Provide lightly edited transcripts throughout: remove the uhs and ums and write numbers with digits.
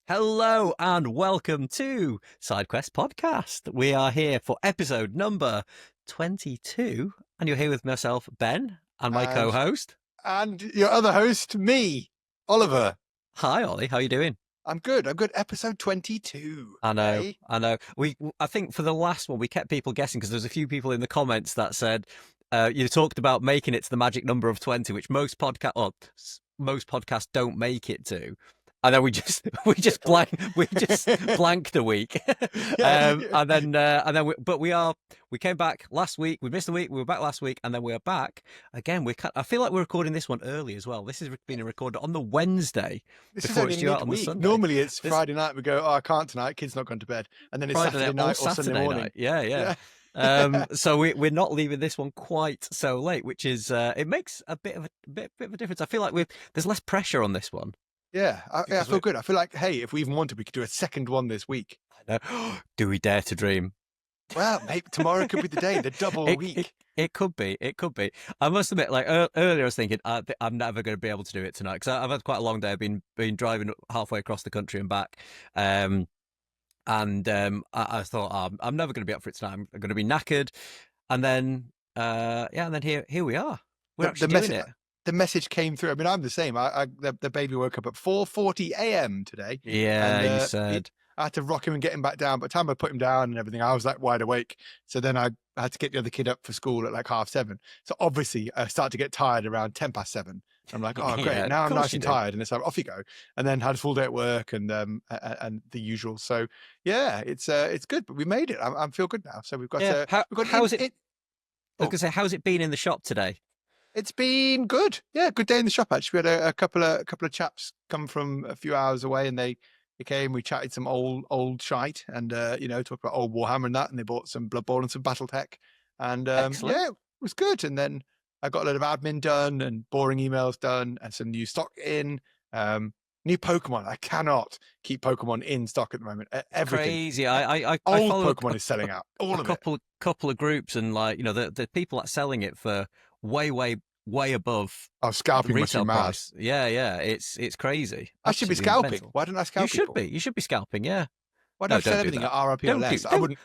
Hello and welcome to SideQuest Podcast. We are here for episode number 22, and you're here with myself, Ben, and my co-host. And your other host, me, Oliver. Hi, Ollie. How are you doing? I'm good. Episode 22. I know. Eh? I know. I think for the last one, we kept people guessing because there's a few people in the comments that said you talked about making it to the magic number of 20, which most podcasts don't make it to. And then we just blanked a week, and then we came back last week. We missed a week. We were back last week, and then we're back again. I feel like we're recording this one early as well. This is being recorded on the Wednesday. This is only midweek. Normally it's Friday night. We go, I can't tonight. Kid's not gone to bed, and then it's Saturday night or Sunday morning. Yeah. So we're not leaving this one quite so late, which is it makes a bit of a difference. I feel like there's less pressure on this one. Yeah, I feel good. I feel like, hey, if we even wanted, we could do a second one this week. I know. Do we dare to dream? Well, maybe tomorrow could be the day, the double week. It could be. I must admit, like earlier, I was thinking I'm never going to be able to do it tonight because I've had quite a long day. I've been driving halfway across the country and back, and I thought I'm never going to be up for it tonight. I'm going to be knackered, and then here we are. We're actually doing it. The message came through. I mean, I'm the same. The baby woke up at 4:40 a.m. today. Yeah, and, you said. I had to rock him and get him back down. By the time I put him down and everything, I was like wide awake. So then I had to get the other kid up for school at like 7:30. So obviously I start to get tired around 7:10. I'm like, oh, great. Yeah, now I'm nice and tired. And it's like, off you go. And then had a full day at work and the usual. So yeah, it's good, but we made it. I feel good now. So we've got, how's it? I was going to say, how's it been in the shop today? It's been good. Yeah, good day in the shop, actually. We had a couple of chaps come from a few hours away, and they came, we chatted some old shite and, talked about old Warhammer and that, and they bought some Blood Bowl and some Battletech. And yeah, it was good. And then I got a lot of admin done and boring emails done and some new stock in. New Pokemon. I cannot keep Pokemon in stock at the moment. Everything. Crazy. I old follow Pokemon is selling out. All of it. Couple of groups, and like the people that selling it for way above scalping retail price. Yeah, it's crazy. I should be scalping. Mental. Why don't I scalp? You should be scalping. Yeah. Why don't I sell everything at RRP or less? I wouldn't.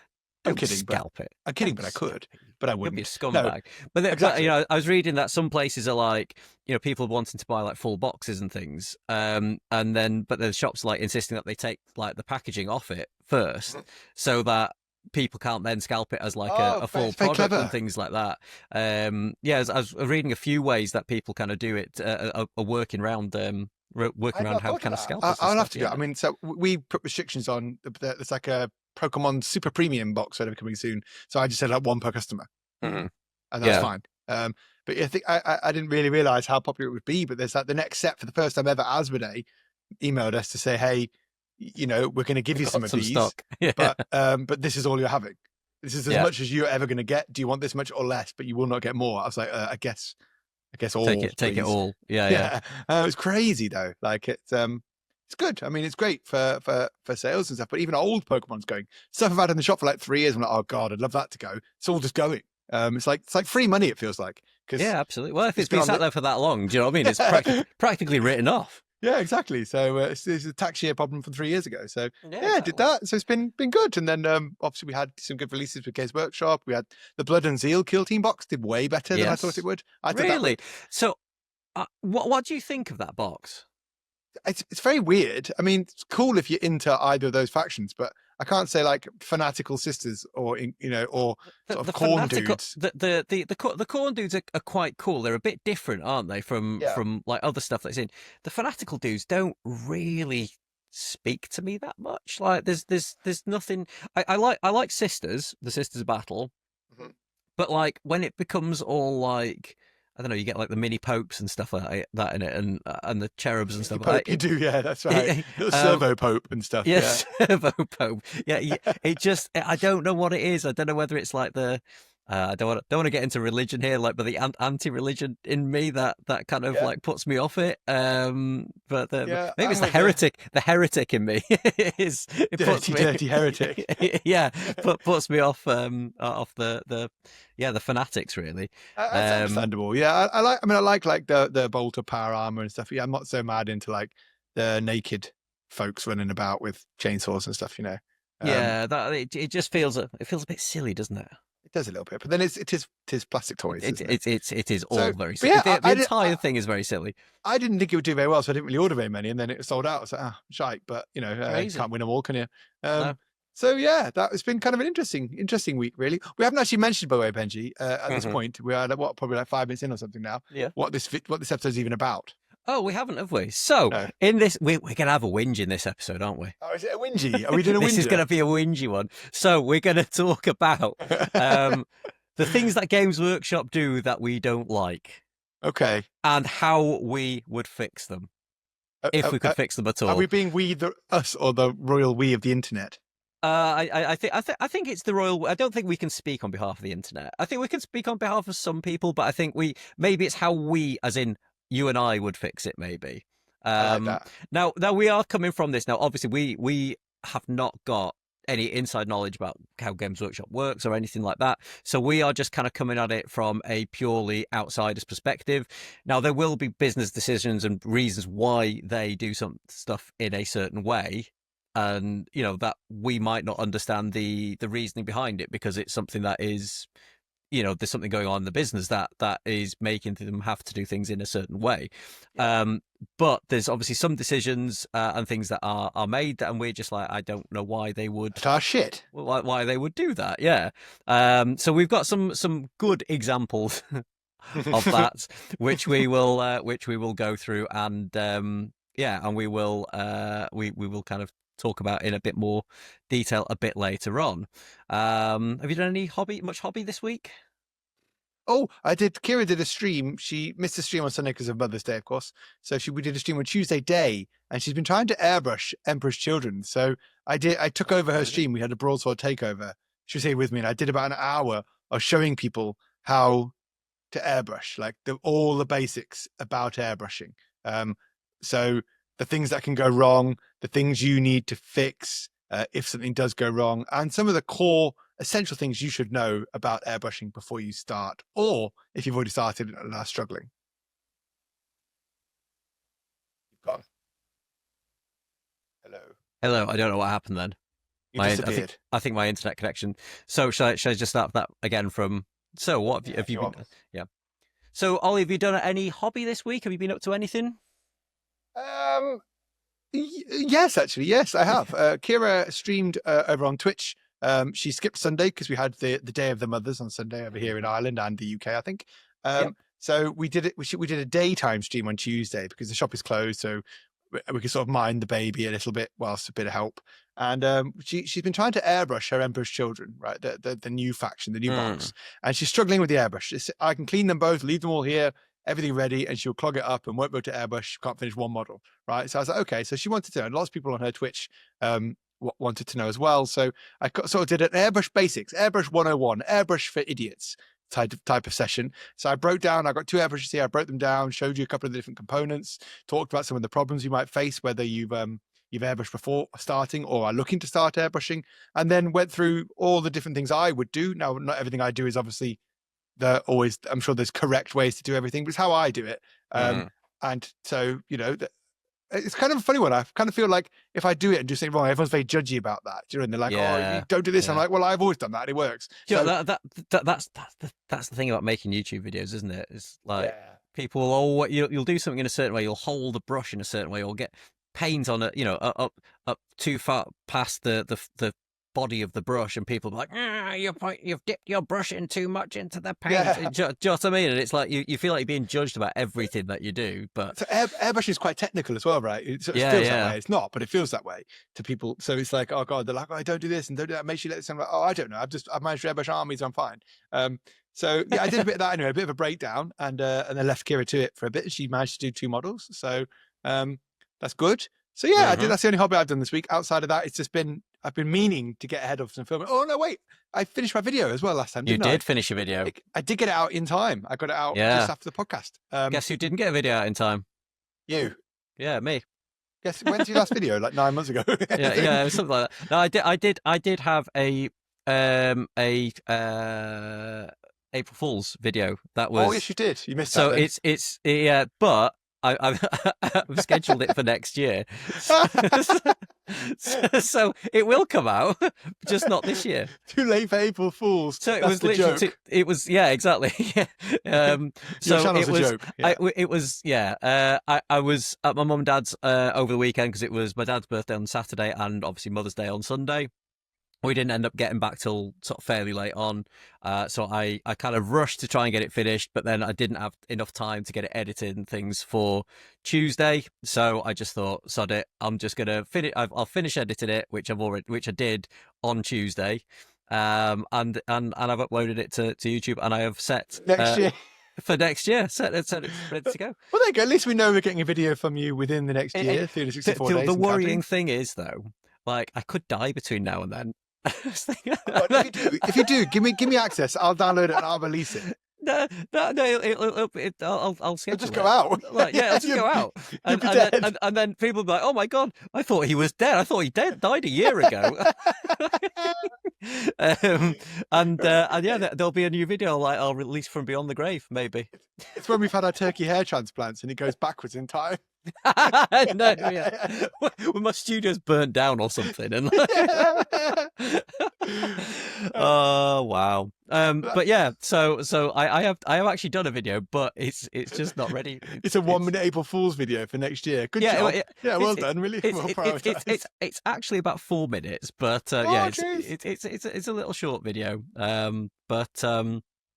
I'm kidding. Scalp it. I'm kidding, but I could. But I wouldn't. You'd be a scumbag. No, but exactly. I was reading that some places are like, people wanting to buy like full boxes and things, but the shops like insisting that they take like the packaging off it first, so that people can't then scalp it as like a full product and things like that. I was reading a few ways that people kind of do it, are working around how kind of scalp. I'll have to do it. I mean, so we put restrictions on. It's like a Pokemon Super Premium box sort of coming soon. So I just said like one per customer, and that's fine. But I think I didn't really realize how popular it would be. But there's like the next set for the first time ever. Asmodee emailed us to say, hey, we're going to give you some of these, stock. Yeah. but this is all you're having. This is as much as you're ever going to get. Do you want this much or less? But you will not get more. I was like, I guess all. Take it all. Yeah. It was crazy though. Like it's good. I mean, it's great for sales and stuff. But even old Pokemon's going. Stuff I've had in the shop for like 3 years. I'm like, oh god, I'd love that to go. It's all just going. It's like free money. It feels like. Yeah, absolutely. Well, if it's been sat there for that long, do you know what I mean? It's practically written off. Yeah, exactly. So it's a tax year problem from 3 years ago. So exactly. Did that. So it's been good. And then obviously we had some good releases with Games Workshop. We had the Blood and Zeal Kill Team box, did way better than I thought it would. Really? So what do you think of that box? It's very weird. I mean, it's cool if you're into either of those factions, but I can't say like fanatical sisters or or sort of corn dudes. The corn dudes are quite cool. They're a bit different, aren't they, from like other stuff that's in. The fanatical dudes don't really speak to me that much. Like there's nothing. I like sisters, the sisters battle, but like when it becomes all like, I don't know, you get like the mini popes and stuff like that in it, and the cherubs and stuff Pope, like that. You do, yeah, that's right. Little servo pope and stuff. Yes, servo pope. Yeah, it just, I don't know what it is. I don't know whether it's like the, I don't want to get into religion here, like, but the anti-religion in me that kind of like puts me off it. But maybe it's the heretic in me. Dirty heretic. Yeah, puts me off the fanatics really. That's understandable. Yeah, I like the bolt of power armor and stuff. Yeah, I'm not so mad into like the naked folks running about with chainsaws and stuff. Yeah, that it just feels a bit silly, doesn't it? It does a little bit, but then it is plastic toys, isn't it? It is all So, very but silly. yeah, The entire thing is very silly. I didn't think it would do very well, so I didn't really order very many, and then it was sold out. I was like, shite, but you Amazing. can't win them all, can you? No. So yeah, that has been kind of an interesting week, really. We haven't actually mentioned, by the way, Benji, at this point. We are probably like 5 minutes in or something now. Yeah. What this episode is even about. Oh, we haven't, have we? So No. in this, we're gonna have a whinge in this episode, aren't we? Oh, is it a whingy? Are we doing a This is gonna be a whingy one. So we're gonna talk about the things that Games Workshop do that we don't like. Okay. And how we would fix them. If we could fix them at all. Are we being us or the royal we of the internet? I think it's the royal. I don't think we can speak on behalf of the internet. I think we can speak on behalf of some people, but I think maybe it's how we, as in you and I, would fix it. Maybe. I like that. Now we are coming from this. Now, obviously, we have not got any inside knowledge about how Games Workshop works or anything like that. So we are just kind of coming at it from a purely outsider's perspective. Now, there will be business decisions and reasons why they do some stuff in a certain way. And, that we might not understand the reasoning behind it because it's something that is, there's something going on in the business that is making them have to do things in a certain way. Yeah. But there's obviously some decisions and things that are made and we're just like, I don't know why they would. Shit. Why they would do that. Yeah. So we've got some good examples of that, which we will go through and and we will kind of talk about in a bit more detail a bit later on. Have you done much hobby this week? Oh, I did. Kira did a stream. She missed a stream on Sunday because of Mother's Day, of course. So we did a stream on Tuesday day, and she's been trying to airbrush Emperor's Children. So I took over her stream. We had a broadsword takeover. She was here with me, and I did about an hour of showing people how to airbrush, like all the basics about airbrushing. So the things that can go wrong, the things you need to fix if something does go wrong, and some of the core essential things you should know about airbrushing before you start, or if you've already started and are struggling. You've gone. Hello. I don't know what happened then. You disappeared. I think my internet connection. So shall I just start that again from? So what have you been? Yeah. So Ollie, have you done any hobby this week? Have you been up to anything? Yes, actually, yes, I have. Kira streamed over on Twitch. She skipped Sunday because we had the Day of the Mothers on Sunday over here in Ireland and the UK, I think. So we did it. We did a daytime stream on Tuesday because the shop is closed, so we could sort of mind the baby a little bit whilst a bit of help. And she's been trying to airbrush her Emperor's Children, right? The new faction, the new box, and she's struggling with the airbrush. I can clean them both, leave them all here, everything ready, and she'll clog it up and won't be able to airbrush. She can't finish one model, right? So I was like, okay. So she wanted to, and lots of people on her Twitch wanted to know as well. So I sort of did an airbrush basics, airbrush 101, airbrush for idiots type of session. So I got 2 airbrushes here. I broke them down, showed you a couple of the different components, talked about some of the problems you might face, whether you've airbrushed before starting or are looking to start airbrushing, and then went through all the different things I would do. Now, not everything I do is obviously I'm sure there's correct ways to do everything, but it's how I do it. And so, it's kind of a funny one. I kind of feel like if I do it and do something wrong, everyone's very judgy about that. And they're like, oh, you don't do this. I'm like, well, I've always done that. And it works. So, that's the thing about making YouTube videos, isn't it? It's like people will you'll do something in a certain way. You'll hold the brush in a certain way, or get paint on it, up too far past the body of the brush, and people are like, you've dipped your brush in too much into the paint. Do you know what I mean? And it's like you feel like you're being judged about everything that you do. But so airbrushing is quite technical as well, right? It feels that way. It's not, but it feels that way to people. So it's like, oh god, they're like, oh, don't do this and don't do that. Make sure you let this. I'm like, oh, I don't know. I've managed to airbrush armies. I'm fine. So yeah, I did a bit of that anyway, a bit of a breakdown, and then left Kira to it for a bit. She managed to do 2 models, so that's good. So yeah, I did. That's the only hobby I've done this week. Outside of that, it's just been I've been meaning to get ahead of some filming. Oh no, wait! I finished my video as well last time. You did finish your video. I did get it out in time. I got it out just after the podcast. Guess who didn't get a video out in time? You. Yeah, me. Guess when's your last video? Like 9 months ago. yeah, something like that. No, I did have a April Fool's video. That was. Oh yes, you did. You missed that. So it's but I've scheduled it for next year, so it will come out, just not this year. Too late for April Fools. So it That's was the literally, joke. it was, yeah, exactly. Yeah. Your So channel's it a was, joke. Yeah. it was, yeah. I was at my mum and dad's over the weekend because it was my dad's birthday on Saturday and obviously Mother's Day on Sunday. We didn't end up getting back till sort of fairly late on, so I kind of rushed to try and get it finished, but then I didn't have enough time to get it edited and things for Tuesday. So I just thought, sod it, I'm just gonna finish. I'll finish editing it, which I did on Tuesday, and I've uploaded it to YouTube, and I have set Next year. For next year, set it ready to go. Well, there you go. At least we know we're getting a video from you within the next year, 364 days. The worrying thing is, though, like I could die between now and then. If you do, give me access. I'll download it and I'll release it. No, I'll schedule. It'll just go out. Like, yeah, it'll just go out, and then people will be like, "Oh my god, I thought he was dead. I thought he died a year ago." And yeah, there'll be a new video like I'll release from Beyond the Grave, maybe. It's when we've had our turkey hair transplants and it goes backwards in time. No, yeah. When my studio's burnt down or something, and oh wow. But yeah, so I have actually done a video, but it's just not ready. It's a 1 minute April Fool's video for next year. Good job. Yeah, well done. Really well prioritized. It's actually about 4 minutes, but yeah, it's a little short video.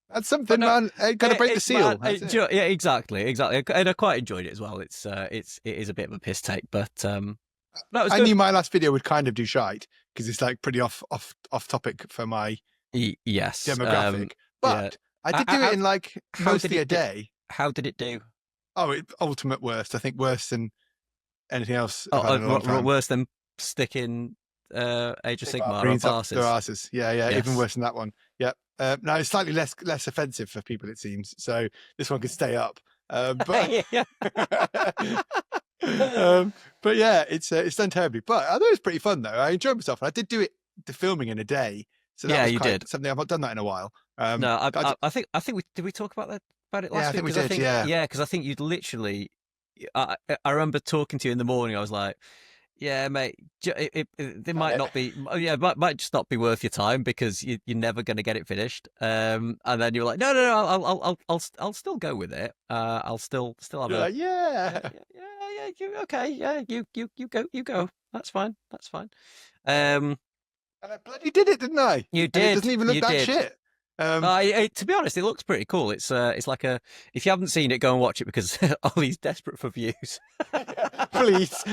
That's something, man. Got to break the seal. Yeah, exactly, and I quite enjoyed it as well. It is a bit of a piss take, but I knew my last video would kind of do shite because it's like pretty off topic for my demographic. But I did do it in like mostly a day. How did it do? Oh, ultimate worst. I think worse than anything else. Worse than sticking Age of Sigmar on their asses. Yeah, yes. Even worse than that one. Yeah. Now it's slightly less offensive for people, it seems. So this one could stay up. But but yeah, it's done terribly. But I thought it was pretty fun though. I enjoyed myself. I did do the filming in a day. So that was did something I've not done that in a while. No, I think did we talk about it last week? I think we did. Yeah, because I think you'd literally. I remember talking to you in the morning. I was like, yeah, mate, they might not be. Yeah, might just not be worth your time because you're never going to get it finished. And then you were like, no, I'll still go with it. I'll still have a okay, yeah, you go. That's fine. And I bloody did it, didn't I? You did. And it doesn't even look that shit. To be honest, it looks pretty cool. It's like if you haven't seen it, go and watch it because Ollie's desperate for views. Please,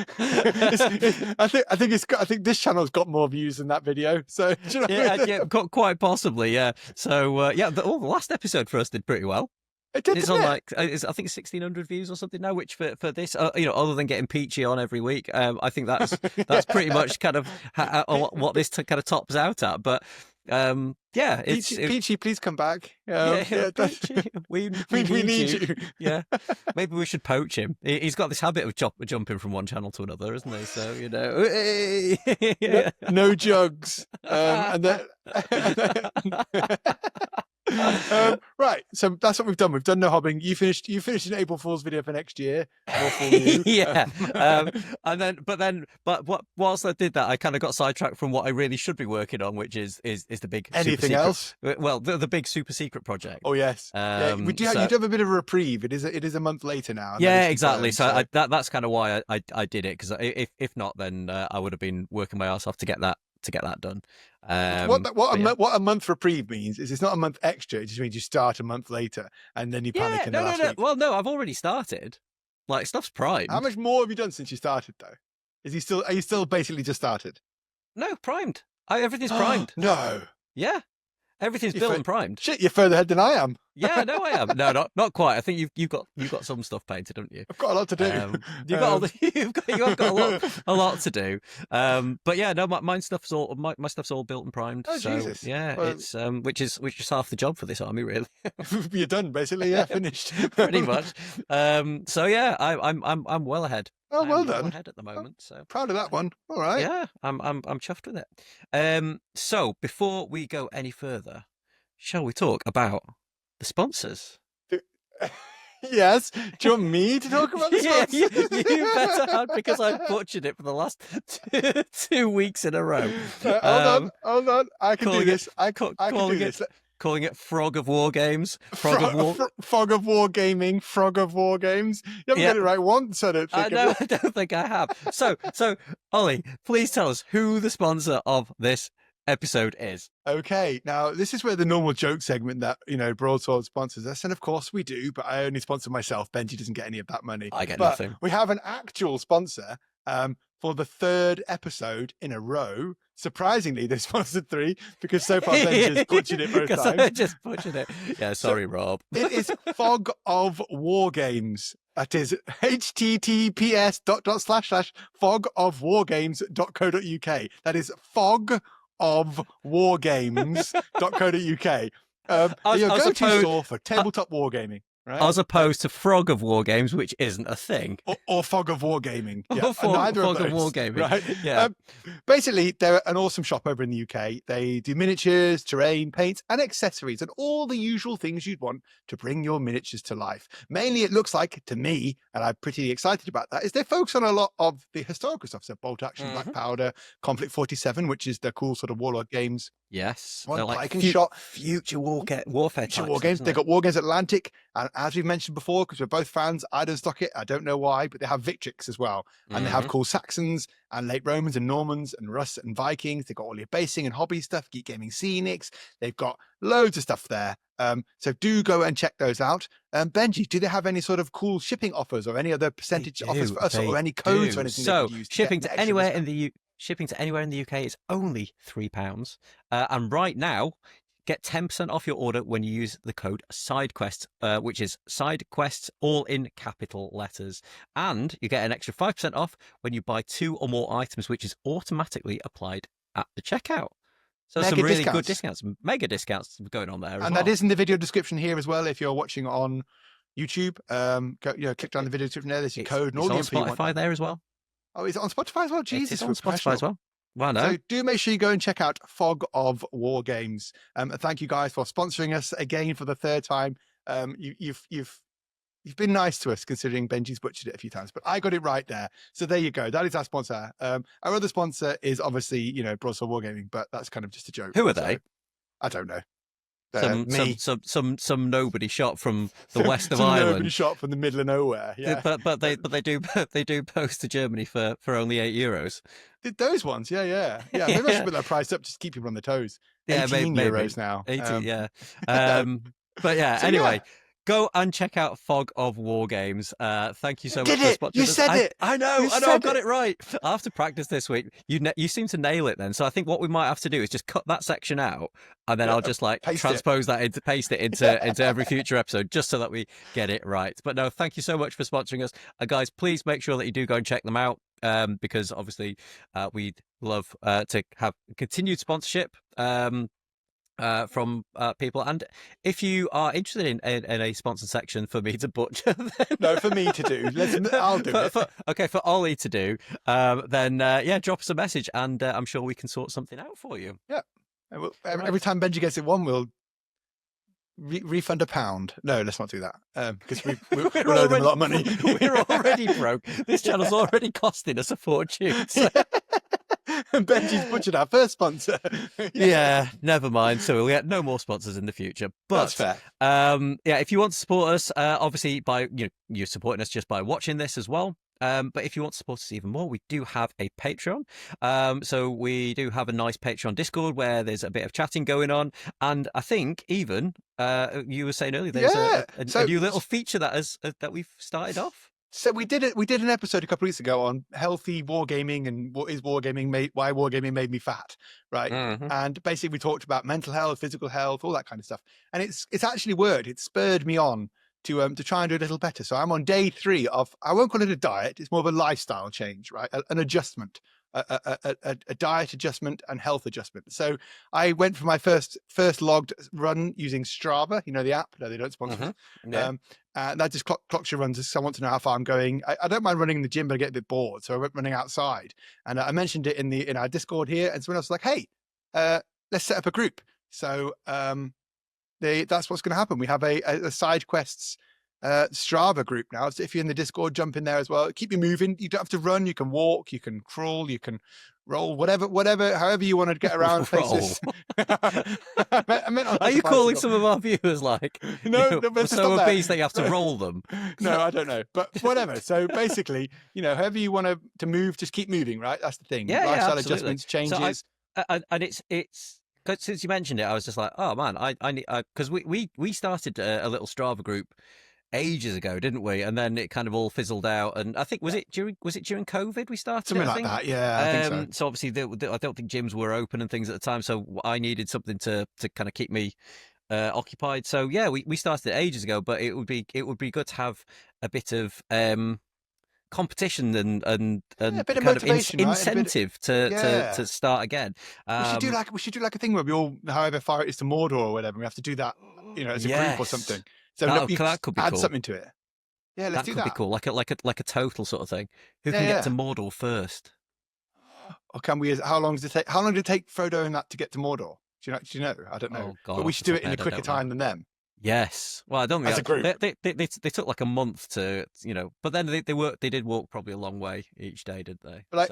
I think this channel's got more views than that video. So do you know yeah, quite possibly, yeah. So the last episode for us did pretty well. It's on like I think 1,600 views or something now. Which for this, other than getting Peachy on every week, I think that's pretty much kind of what this kind of tops out at. But yeah, Peachy, please come back. Peachy, we need you. Yeah, maybe we should poach him. He's got this habit of jumping from one channel to another, isn't he? So no jugs, and then. Right, so that's what we've done. We've done no hobbing. You finished an April Fool's video for next year. Yeah, but whilst I did that, I kind of got sidetracked from what I really should be working on, which is the big anything else. Well, the big super secret project. Oh yes, you do have a bit of a reprieve. It is a month later now. Yeah, exactly. So that's kind of why I did it, because if not, then I would have been working my ass off to get that done. What a month reprieve means is it's not a month extra. It just means you start a month later and then you panic in the last week. Well, no, I've already started. Like, stuff's primed. How much more have you done since you started though? Are you still basically just started? No, primed. Everything's primed. No. Yeah. Everything's built and primed. Shit, you're further ahead than I am. Yeah, no, I am. No, not quite. I think you've got some stuff painted, haven't you? I've got a lot to do. You've got a lot to do. But yeah, no, my stuff's all built and primed. Oh, so, Jesus. Yeah, well, it's which is half the job for this army, really. You're done, basically. Yeah, finished. Pretty much. So yeah, I'm well ahead. Oh, well done. Well ahead at the moment. So proud of that one. All right. Yeah, I'm chuffed with it. So before we go any further, shall we talk about the sponsors? Yes. Do you want me to talk about the Yeah, sponsor? you better have, because I butchered it for the last 2 weeks in a row. Right, hold on. I can do Calling it, this. I can do calling it, this. calling it Frog of War Games. Frog of War. Fog of War Gaming. Frog of War Games. You haven't got Yeah, it right once, I don't think. no, I don't think I have. So, Ollie, please tell us who the sponsor of this episode is. Okay, now this is where the normal joke segment that, Broadsword sponsors us, and of course we do, but I only sponsor myself. Benji doesn't get any of that money. I get but nothing. We have an actual sponsor for the third episode in a row. Surprisingly, they sponsored 3 because so far Benji has butchered it both times. I just butchered it. Yeah, sorry, Rob. It is Fog of War Games. That is https://fogofwargames.co.uk. That is Fog of wargames.co.uk. Your go-to store for tabletop wargaming, right? As opposed to Frog of War Games, which isn't a thing. Or Fog of Wargaming. Yeah, Fog of Wargaming. Right? Yeah. Basically, they're an awesome shop over in the UK. They do miniatures, terrain, paints, and accessories, and all the usual things you'd want to bring your miniatures to life. Mainly, it looks like, to me, and I'm pretty excited about that, is they focus on a lot of the historical stuff. So Bolt Action, Black Powder, Conflict 47, which is the cool sort of Warlord games. Yes. One like shot. Future warfare types, war games. They've got War Games Atlantic. And as we've mentioned before, because we're both fans, I don't stock it. I don't know why, but they have Victrix as well. And they have cool Saxons and late Romans and Normans and Russ and Vikings. They've got all your basing and hobby stuff, Geek Gaming Scenics. They've got loads of stuff there. So do go and check those out. Benji, do they have any sort of cool shipping offers or any other percentage offers for us, or any codes or anything? So shipping to anywhere in the UK is only £3. And right now, get 10% off your order when you use the code SIDEQUEST, which is SIDEQUEST, all in capital letters. And you get an extra 5% off when you buy 2 or more items, which is automatically applied at the checkout. So some really good discounts, mega discounts going on there. And that is in the video description here as well. If you're watching on YouTube, click down the video description there. There's your code and all the info. It's on Spotify there as well. Oh, is it on Spotify as well? Jesus, it's on Spotify as well. Well, no. So do make sure you go and check out Fog of War Games. Thank you guys for sponsoring us again for the third time. You've been nice to us, considering Benji's butchered it a few times, but I got it right there. So there you go. That is our sponsor. Our other sponsor is obviously, Broadsword Wargaming, but that's kind of just a joke. Who are they? I don't know. Some nobody shot from the west of Ireland. Nobody shot from the middle of nowhere. Yeah, but they do post to Germany for only €8. Did those ones? Yeah. Maybe I should put that price up just to keep people on the toes. Yeah, 18 maybe. euros now. 18, yeah. But yeah. So anyway. Yeah. Go and check out Fog of War Games. Thank you so much for watching. You said it. I know. I got it right. I have to practice this week. You seem to nail it then. So I think what we might have to do is just cut that section out, and then I'll just transpose that paste it into every future episode, just so that we get it right. But no, thank you so much for sponsoring us, guys. Please make sure that you do go and check them out, because obviously we'd love to have continued sponsorship. From people, and if you are interested in a sponsored section for me to butcher, then... no, for me to do, I'll do it. For Ollie to do, then drop us a message, and I'm sure we can sort something out for you. Yeah, every time Benji gets it one, we'll refund £1. No, let's not do that, because we owe them a lot of money. We're already broke. This channel's already costing us a fortune. So... And Benji's butchered our first sponsor. Yeah, never mind. So we'll get no more sponsors in the future. But that's fair. If you want to support us, obviously by you're supporting us just by watching this as well. But if you want to support us even more, we do have a Patreon. So we do have a nice Patreon Discord where there's a bit of chatting going on, and I think even you were saying earlier there's a new little feature that we've started off. So we did an episode a couple of weeks ago on healthy wargaming and why wargaming made me fat, right? And basically we talked about mental health, physical health, all that kind of stuff. And it's actually worked. It spurred me on to try and do a little better. So I'm on day 3 of, I won't call it a diet. It's more of a lifestyle change, right? An adjustment, a diet adjustment and health adjustment. So I went for my first logged run using Strava, the app. No, they don't sponsor us. Yeah. That just clocks your runs. So I want to know how far I'm going. I don't mind running in the gym, but I get a bit bored. So I went running outside, and I mentioned it in our Discord here. And someone else was like, "Hey, let's set up a group." So that's what's going to happen. We have a side quests Strava group now. So if you're in the Discord, jump in there as well. Keep you moving. You don't have to run. You can walk. You can crawl. You can roll. Whatever. However you want to get around places. I meant Are you calling some of our viewers like no, so obese that you have to roll them? No, I don't know, but whatever. So basically, however you want to move, just keep moving. Right, that's the thing. Yeah, lifestyle absolutely. adjustments, changes. So and it's. Cause since you mentioned it, I was just like, oh man, I need, because we started a little Strava group ages ago, didn't we? And then it kind of all fizzled out. And I think was it during COVID we started something like that? Yeah, I think so. So obviously, I don't think gyms were open and things at the time, so I needed something to kind of keep me occupied. So yeah, we started it ages ago, but it would be good to have a bit of competition and a bit of kind motivation, of incentive to start again. We should do like a thing where we all, however far it is to Mordor or whatever, we have to do that, as a group or something. So that could be add cool. something to it. Yeah, let's do that. That could be cool, like a total sort of thing. Who can get to Mordor first? Or can we? How long did it take Frodo and that to get to Mordor? Do you know? I don't know. Oh, God, but we should do it in a quicker time than them. Yes. Well, I don't think as a group. They took like a month to, but then they did walk probably a long way each day, did they? But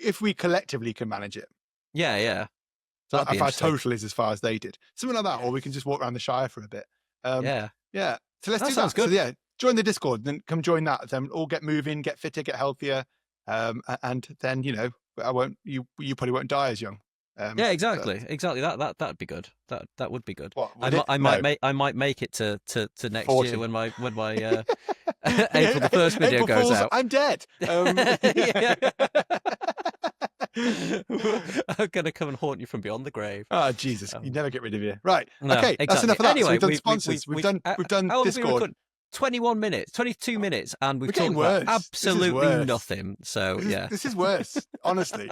if we collectively can manage it. Yeah. So if our total is as far as they did, something like that, or we can just walk around the Shire for a bit. Yeah. So let's do that. Sounds good. So join the Discord, then come join that. Then all get moving, get fitter, get healthier, and then you probably won't die as young. Yeah, exactly. That'd be good. That would be good. What, I might make it to next 40. year when my April the 1st video April goes Fools, out. I'm dead. I'm gonna come and haunt you from beyond the grave. Oh Jesus, you never get rid of you. Right. No, okay, exactly. that's enough of that. Anyway, so we've done sponsors. We've done Discord. 21 minutes, 22 minutes, and we've talked about absolutely nothing. So this is worse, honestly.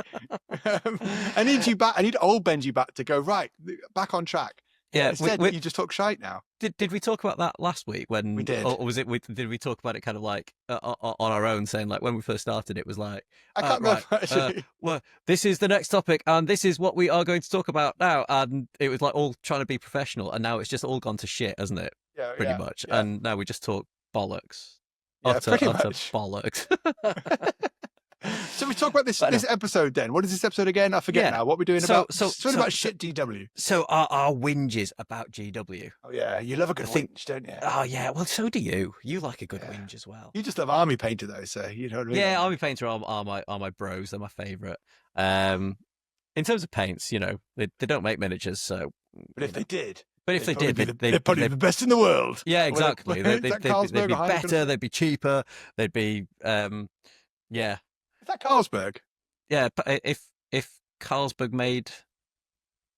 I need old Benji back to go back on track. Yeah, instead you just talk shite now. Did we talk about that last week when we did, or was it? Did we talk about it kind of like on our own, saying like when we first started, it was like I can't remember actually. Well, this is the next topic, and this is what we are going to talk about now, and it was like all trying to be professional, and now it's just all gone to shit, hasn't it? Yeah, pretty much. Yeah. And now we just talk bollocks. Yeah, pretty much bollocks. So we talk about this episode then. What is this episode again? I forget now. What we're doing about? Something about shit GW. So our whinges about GW. Oh yeah, you love a good whinge, don't you? Oh yeah, well so do you. You like a good whinge as well. You just love Army Painter though, so you know what I mean. Yeah, Army Painter are my bros. They're my favourite. In terms of paints, they don't make miniatures, so. But if they did. But if they did, they'd probably be the best in the world. Yeah, exactly. They'd be better. They'd be cheaper. They'd be, yeah. Is that Carlsberg? Yeah, if Carlsberg made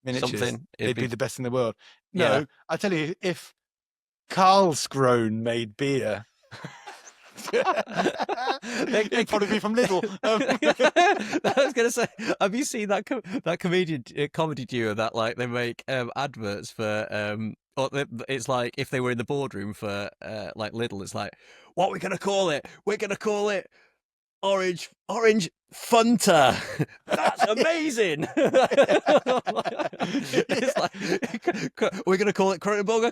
miniatures, something, they'd be the best in the world. No, I tell you, if Karlskrona made beer. They'd probably be from Lidl. I was going to say, have you seen that comedy duo that like they make adverts for it's like if they were in the boardroom for like Lidl, it's like, what are we going to call it? We're going to call it Orange Funta. That's amazing. It's like, we're going to call it Kronenberger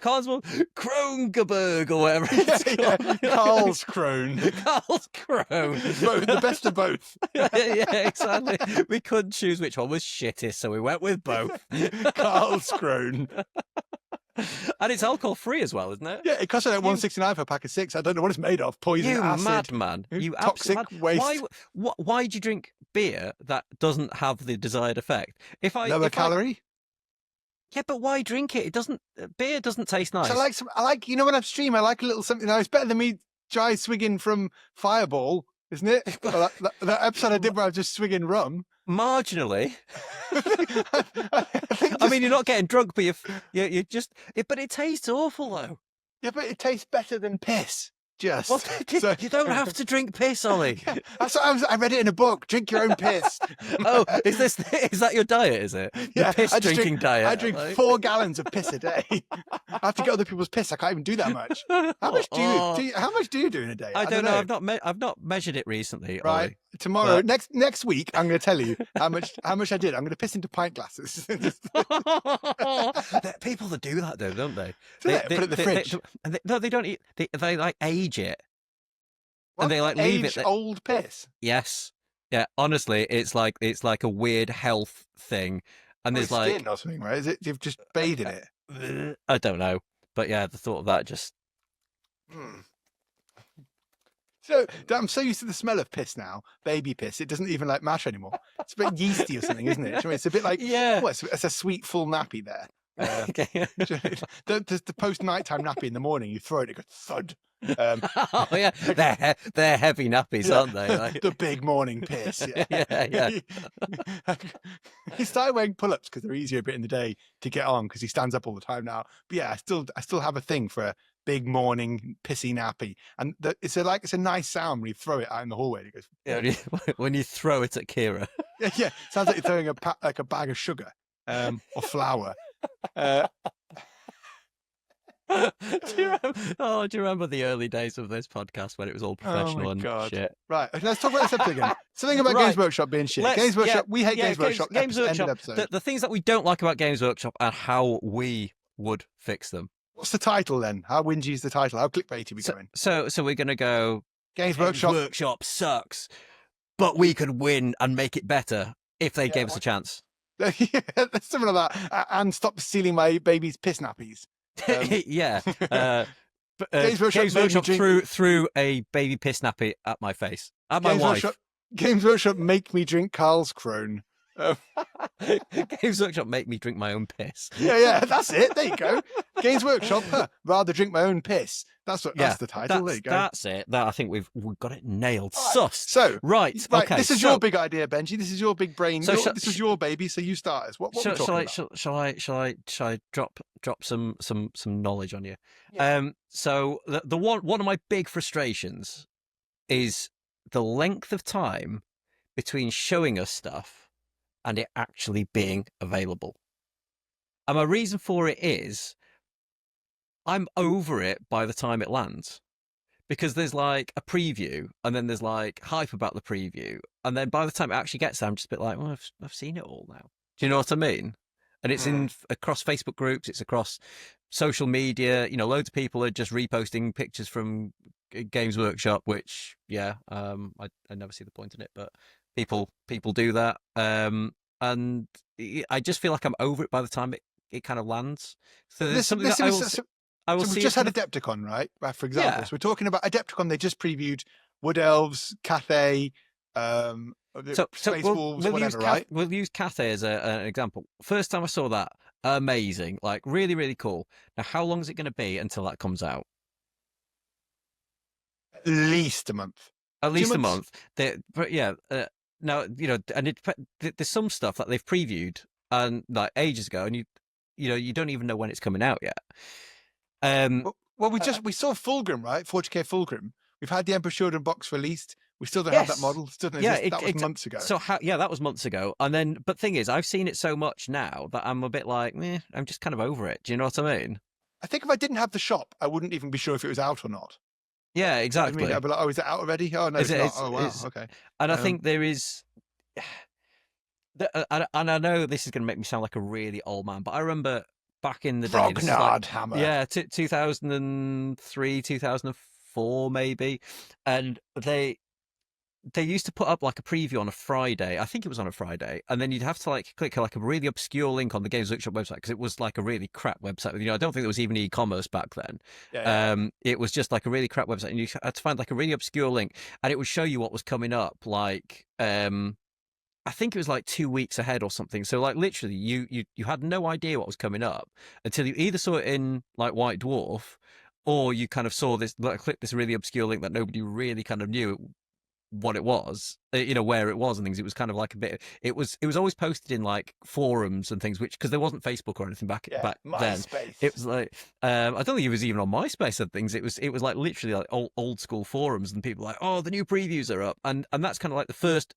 Kronenberg or whatever it's called. Karlskrona. Karlskrona. The best of both. Yeah, exactly. We couldn't choose which one was shittest, so we went with both. Karlskrona. And it's alcohol free as well, isn't it? Yeah, it costs like $1.69 for a pack of 6. I don't know what it's made of. Poison, you acid, madman! You toxic waste. Why do you drink beer that doesn't have the desired effect? Lower calorie. Yeah, but why drink it? Beer doesn't taste nice. So I like when I'm streaming, I like a little something nice. Better than me dry swigging from Fireball, isn't it? Well, that episode I did where I was just swigging rum. Marginally. I mean, you're not getting drunk, but you're just. But it tastes awful, though. Yeah, but it tastes better than piss. Just. Well, you don't have to drink piss, Ollie. Yeah, that's what I read it in a book. Drink your own piss. Oh, is that your diet? Is it? Yeah, piss drinking diet. I drink 4 gallons of piss a day. I have to get other people's piss. I can't even do that much. How much do you do in a day? I don't know. I've not measured it recently. Right. Ollie. tomorrow, next week, I'm going to tell you how much I did. I'm going to piss into pint glasses. People that do that though, don't they? Put it in the fridge. No, they don't eat. They like age it, What? and they like leave Age it. Old piss. Yes, yeah. Honestly, it's like a weird health thing, and there's like skin or something, right? Is it? You've just bathed in it. I don't know, but yeah, the thought of that just. So I'm so used to the smell of piss now, baby piss. It doesn't even like matter anymore. It's a bit yeasty or something, isn't it? I mean, it's a bit like it's a sweet full nappy there. The post nighttime nappy in the morning, you throw it, it goes thud. Oh yeah, they're heavy nappies, aren't they? Like... The big morning piss. Yeah. He started wearing pull-ups because they're easier a bit in the day to get on because he stands up all the time now. But yeah, I still have a thing for a big morning pissy nappy, and it's a nice sound when you throw it out in the hallway. It goes when you throw it at Kira. Yeah. Sounds like you're throwing a bag of sugar or flour. Do you remember the early days of this podcast when it was all professional and shit? Right, let's talk about this episode again. Something about Games Workshop being shit. Games Workshop, we hate Games Workshop. Games Workshop. The things that we don't like about Games Workshop and how we would fix them. What's the title then? How whingy is the title? How clickbaity are we going? So we're going to go... Games Workshop sucks, but we could win and make it better if they gave us a chance. Something like that. And stop stealing my baby's piss nappies. Games Workshop threw a baby piss nappy at my face. At my wife. Games Workshop make me drink Carl's Crone. Games Workshop make me drink my own piss. Yeah, that's it. There you go. Games Workshop, rather drink my own piss. That's the title. There you go. That's it. I think we've got it nailed. Right. So right. Okay. This is your big idea, Benji. This is your big brain. This is your baby. So you start us. What are we talking about? Shall I drop some knowledge on you? Yeah. So the one of my big frustrations is the length of time between showing us stuff and it actually being available. And my reason for it is I'm over it by the time it lands. Because there's like a preview and then there's like hype about the preview. And then by the time it actually gets there, I'm just a bit like, well, I've seen it all now. Do you know what I mean? And it's across Facebook groups, it's across social media. You know, loads of people are just reposting pictures from Games Workshop, which, I never see the point in it, but people do that. And I just feel like I'm over it by the time it kind of lands. So there's something that I will see. We've just had Adepticon, right? For example, so we're talking about Adepticon. They just previewed Wood Elves, Cathay, Space Wolves, whatever, right? We'll use Cathay as an example. First time I saw that, amazing, like really, really cool. Now, how long is it going to be until that comes out? At least a month. At least a month. Now, you know, and there's some stuff that they've previewed and like ages ago, and you don't even know when it's coming out yet. Well, we saw Fulgrim, right? 40k Fulgrim. We've had the Emperor's Children box released. We still don't have that model. Still don't exist. That was months ago. So that was months ago. And then, but thing is, I've seen it so much now that I'm a bit like, I'm just kind of over it. Do you know what I mean? I think if I didn't have the shop, I wouldn't even be sure if it was out or not. Yeah, exactly. You know what I mean? I'd be like, oh, is it out already? Oh, no, it's not. Oh, wow. Okay. And I think there is... And I know this is going to make me sound like a really old man, but I remember back in the day... Grognard Hammer. Yeah, 2003, 2004 maybe. And they used to put up like a preview on a Friday. I think it was on a Friday. And then you'd have to like click like a really obscure link on the Games Workshop website because it was like a really crap website. You know, I don't think there was even e-commerce back then. It was just like a really crap website. And you had to find like a really obscure link and it would show you what was coming up. Like, I think it was like 2 weeks ahead or something. So like literally you had no idea what was coming up until you either saw it in like White Dwarf or you kind of saw this, like clicked this really obscure link that nobody really kind of knew what it was, you know, where it was and things. It was kind of like a bit, it was always posted in like forums and things, which, because there wasn't Facebook or anything back then. It was like, I don't think it was even on MySpace and things. It was like literally like old school forums and people like, oh, the new previews are up. And that's kind of like the first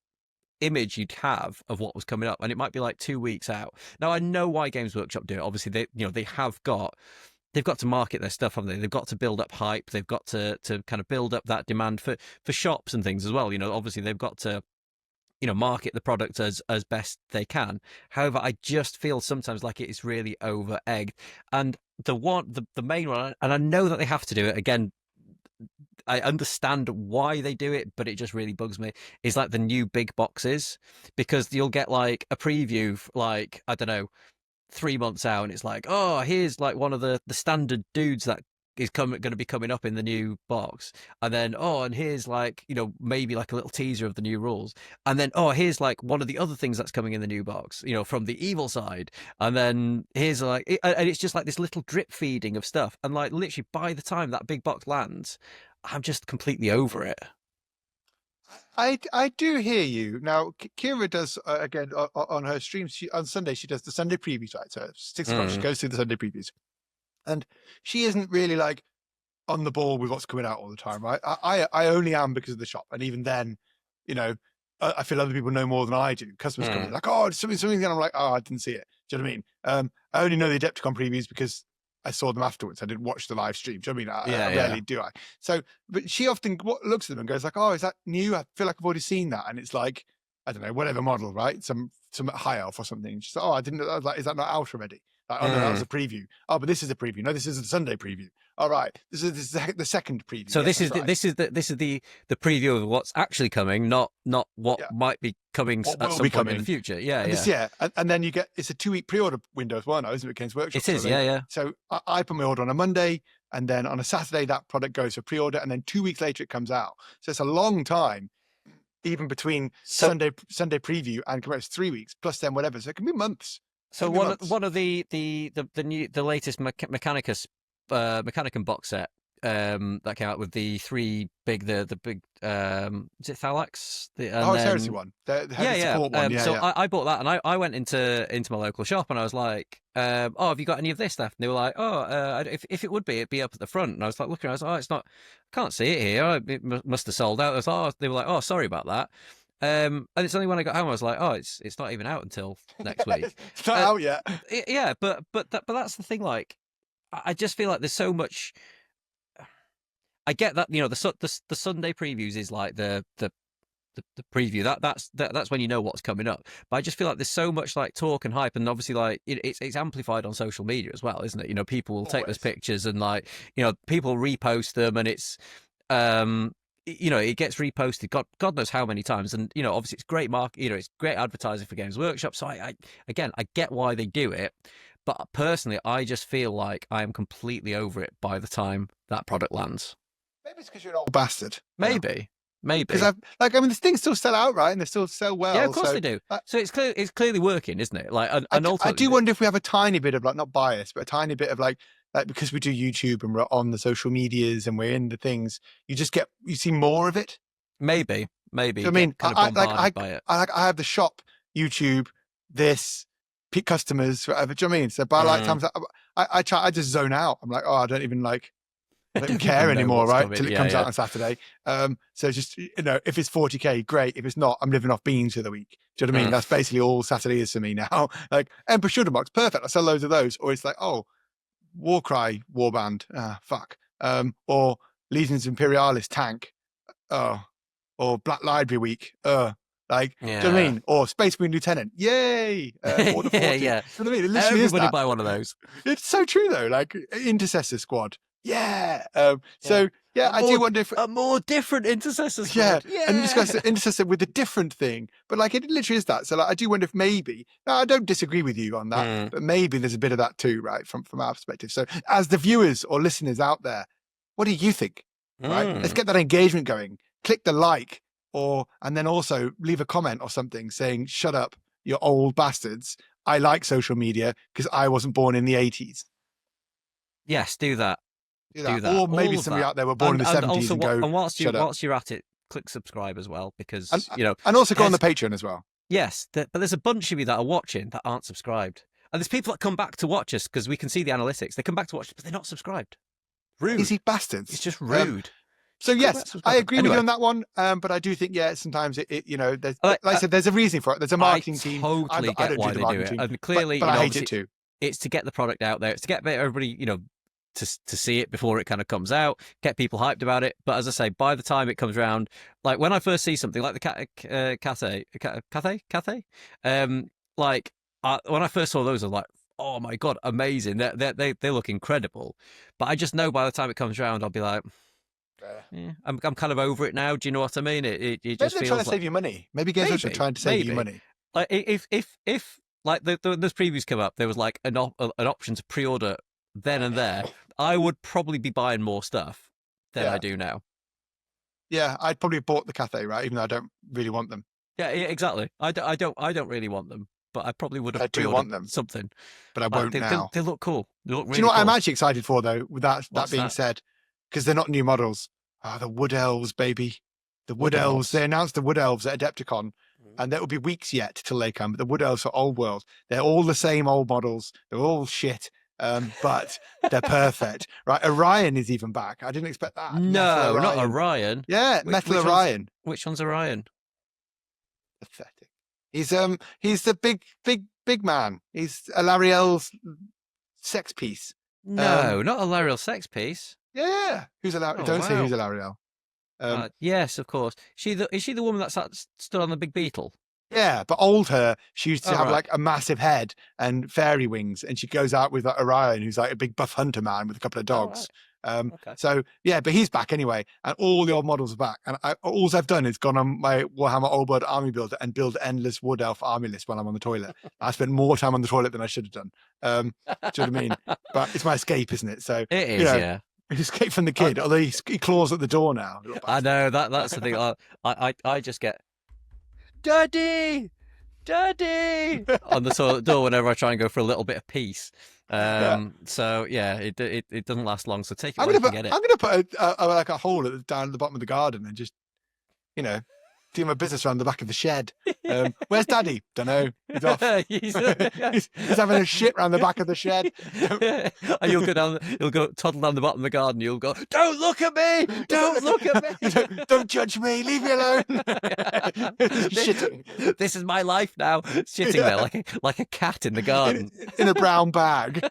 image you'd have of what was coming up. And it might be like 2 weeks out. Now, I know why Games Workshop do it. Obviously, they have got they've got to market their stuff, haven't they? They've got to build up hype. They've got to kind of build up that demand for shops and things as well. Obviously they've got to market the product as best they can. However, I just feel sometimes like it is really over egged. And the main one, and I know that they have to do it again. I understand why they do it, but it just really bugs me. Is like the new big boxes, because you'll get like a preview, like, I don't know, 3 months out, and it's like, oh, here's like one of the standard dudes that is going to be coming up in the new box, and then and here's like, maybe like a little teaser of the new rules, and then here's like one of the other things that's coming in the new box, from the evil side, and then here's like and it's just like this little drip feeding of stuff, and like literally by the time that big box lands, I'm just completely over it. I do hear you. Now, Kira does, again, on her streams, on Sunday, she does the Sunday previews, right? So at 6 o'clock, she goes through the Sunday previews. And she isn't really like on the ball with what's coming out all the time, right? I only am because of the shop. And even then, I feel other people know more than I do. Customers come in like, oh, something, and I'm like, oh, I didn't see it. Do you know what I mean? I only know the Adepticon previews because I saw them afterwards. I didn't watch the live stream. Do you know what I mean? I rarely do. So, but she often looks at them and goes like, "Oh, is that new? I feel like I've already seen that." And it's like, I don't know, whatever model, right? Some high elf or something. And she's like, "Oh, I didn't know." I was like, "Is that not out already?" Like, "Oh no, that was a preview." "Oh, but this is a preview." "No, this is the Sunday preview." "All right, this is the second preview." So this is the preview of what's actually coming, not what might be coming at some point in the future. Yeah. And then it's a 2-week pre-order window as well now, isn't it? Games Workshop. It is, yeah. So I put my order on a Monday, and then on a Saturday that product goes for pre-order, and then 2 weeks later it comes out. So it's a long time, even between Sunday preview and it's 3 weeks plus then whatever. So it can be months. So one of the latest Mechanicum box set that came out with the three big the big is it Thalax? It's Heresy one. The heavy support one. So I bought that, and I went into my local shop, and I was like, have you got any of this left? And they were like, if it would be, it'd be up at the front. And I was like looking, I was like, it's not, I can't see it here. It must have sold out. I was like, they were like, oh, sorry about that. And it's only when I got home I was like, it's not even out until next week. It's not out yet. Yeah, but that's the thing. Like, I just feel like there's so much. I get that, the Sunday previews is like the preview. That's when you know what's coming up. But I just feel like there's so much like talk and hype, and obviously like it's amplified on social media as well, isn't it? People will take those pictures and like people repost them, and it's it gets reposted God knows how many times, and obviously it's great it's great advertising for Games Workshop. So I get why they do it, but personally I just feel like I am completely over it by the time that product lands. Maybe it's because you're an old bastard. Maybe. Because this things still sell out, right? And they still sell well. Yeah, of course they do. So it's clearly working, isn't it? Like, I do wonder if we have a tiny bit of like, not bias, but a tiny bit of like because we do YouTube and we're on the social medias and we're in the things, you see more of it. Maybe. So, I mean, I have the shop, YouTube, this, peak customers, whatever. Do you know what I mean? So by like times I just zone out. I'm like, I don't even care anymore, right? Till it comes out on Saturday. So just, if it's 40k, great. If it's not, I'm living off beans for the week. Do you know what I mean? That's basically all Saturday is for me now. Like Emperor Shudderbox, perfect. I sell loads of those. Or it's like, Warcry warband, fuck. Or Legions Imperialis tank. Or Black Library week. Do you know what I mean? Or Space Marine Lieutenant. Yay! Order 40. Yeah. Do you know what I mean? It literally Everybody buy one of those. It's so true though. Like Intercessor Squad. Yeah. I do wonder if a more different Intercessor Squad. Yeah. And discuss the Intercessor with a different thing. But like it literally is that. So like I do wonder if maybe, I don't disagree with you on that, but maybe there's a bit of that too, right? From our perspective. So as the viewers or listeners out there, what do you think? Right? Let's get that engagement going. Click the like, and then also leave a comment or something saying, shut up, you old bastards. I like social media because I wasn't born in the 80s. Yes, do that. Do that. Or maybe somebody out there were born in the 70s and whilst you're at it, click subscribe as well, because and also go on the Patreon as well. Yes, but there's a bunch of you that are watching that aren't subscribed, and there's people that come back to watch us because we can see the analytics. They come back to watch us, but they're not subscribed. Rude. Easy bastards. It's just rude. So yes, I agree with you on that one. But I do think sometimes there's, like I said, there's a reason for it. There's a marketing team. I don't get why they do it. And clearly, but I hate it too. It's to get the product out there. It's to get everybody, to see it before it kind of comes out, get people hyped about it. But as I say, by the time it comes around, like when I first see something like the Cathay, like when I first saw those, I was like, oh my god, amazing! They look incredible. But I just know by the time it comes around, I'll be like, yeah, I'm kind of over it now. Do you know what I mean? It Maybe just they're feels trying to like save you money. Maybe Games Workshop trying to save you money. like if like those previews come up, there was like an option to pre-order then and there, I would probably be buying more stuff than I do now. Yeah, I'd probably have bought the Cathay, right? Even though I don't really want them. Yeah, exactly. I don't really want them, but I probably would have. I do want them, something, but I won't now. They look cool. They look really. Do you know what cool. I'm actually excited for though? With that being said, because they're not new models. The Wood Elves, baby. The Wood Elves. They announced the Wood Elves at Adepticon, and there will be weeks yet till they come. But the Wood Elves are Old World. They're all the same old models. They're all shit, but they're perfect, right? Orion is even back. I didn't expect that. No, not Orion. Yeah, Metal Orion. Which one's Orion? Pathetic. He's the big man. He's Alariel's sex piece. No, not Alariel's sex piece. Yeah, who's Alariel? Don't say who's Alariel. Yes, of course. Is she the woman that stood on the big beetle? Yeah, but old her, she used to have like a massive head and fairy wings, and she goes out with like Orion, who's like a big buff hunter man with a couple of dogs. Okay. So yeah, but he's back anyway, and all the old models are back. And all I've done is gone on my Warhammer Old World Army Builder and build endless Wood Elf army list while I'm on the toilet. I spent more time on the toilet than I should have done. Do you know what I mean? But it's my escape, isn't it? So it is, yeah. Escape from the kid, although he claws at the door now. I know that's the thing. I just get Daddy on the toilet door whenever I try and go for a little bit of peace. So yeah, it doesn't last long. So take it. I'm gonna put a hole down at the bottom of the garden and just do my business around the back of the shed. Where's Daddy? Don't know. He's off. he's having a shit around the back of the shed. And you'll go toddle down the bottom of the garden. You'll go, don't look at me! Don't look at me! Don't judge me! Leave me alone! Shitting. This is my life now. Shitting there like a cat in the garden. In a brown bag.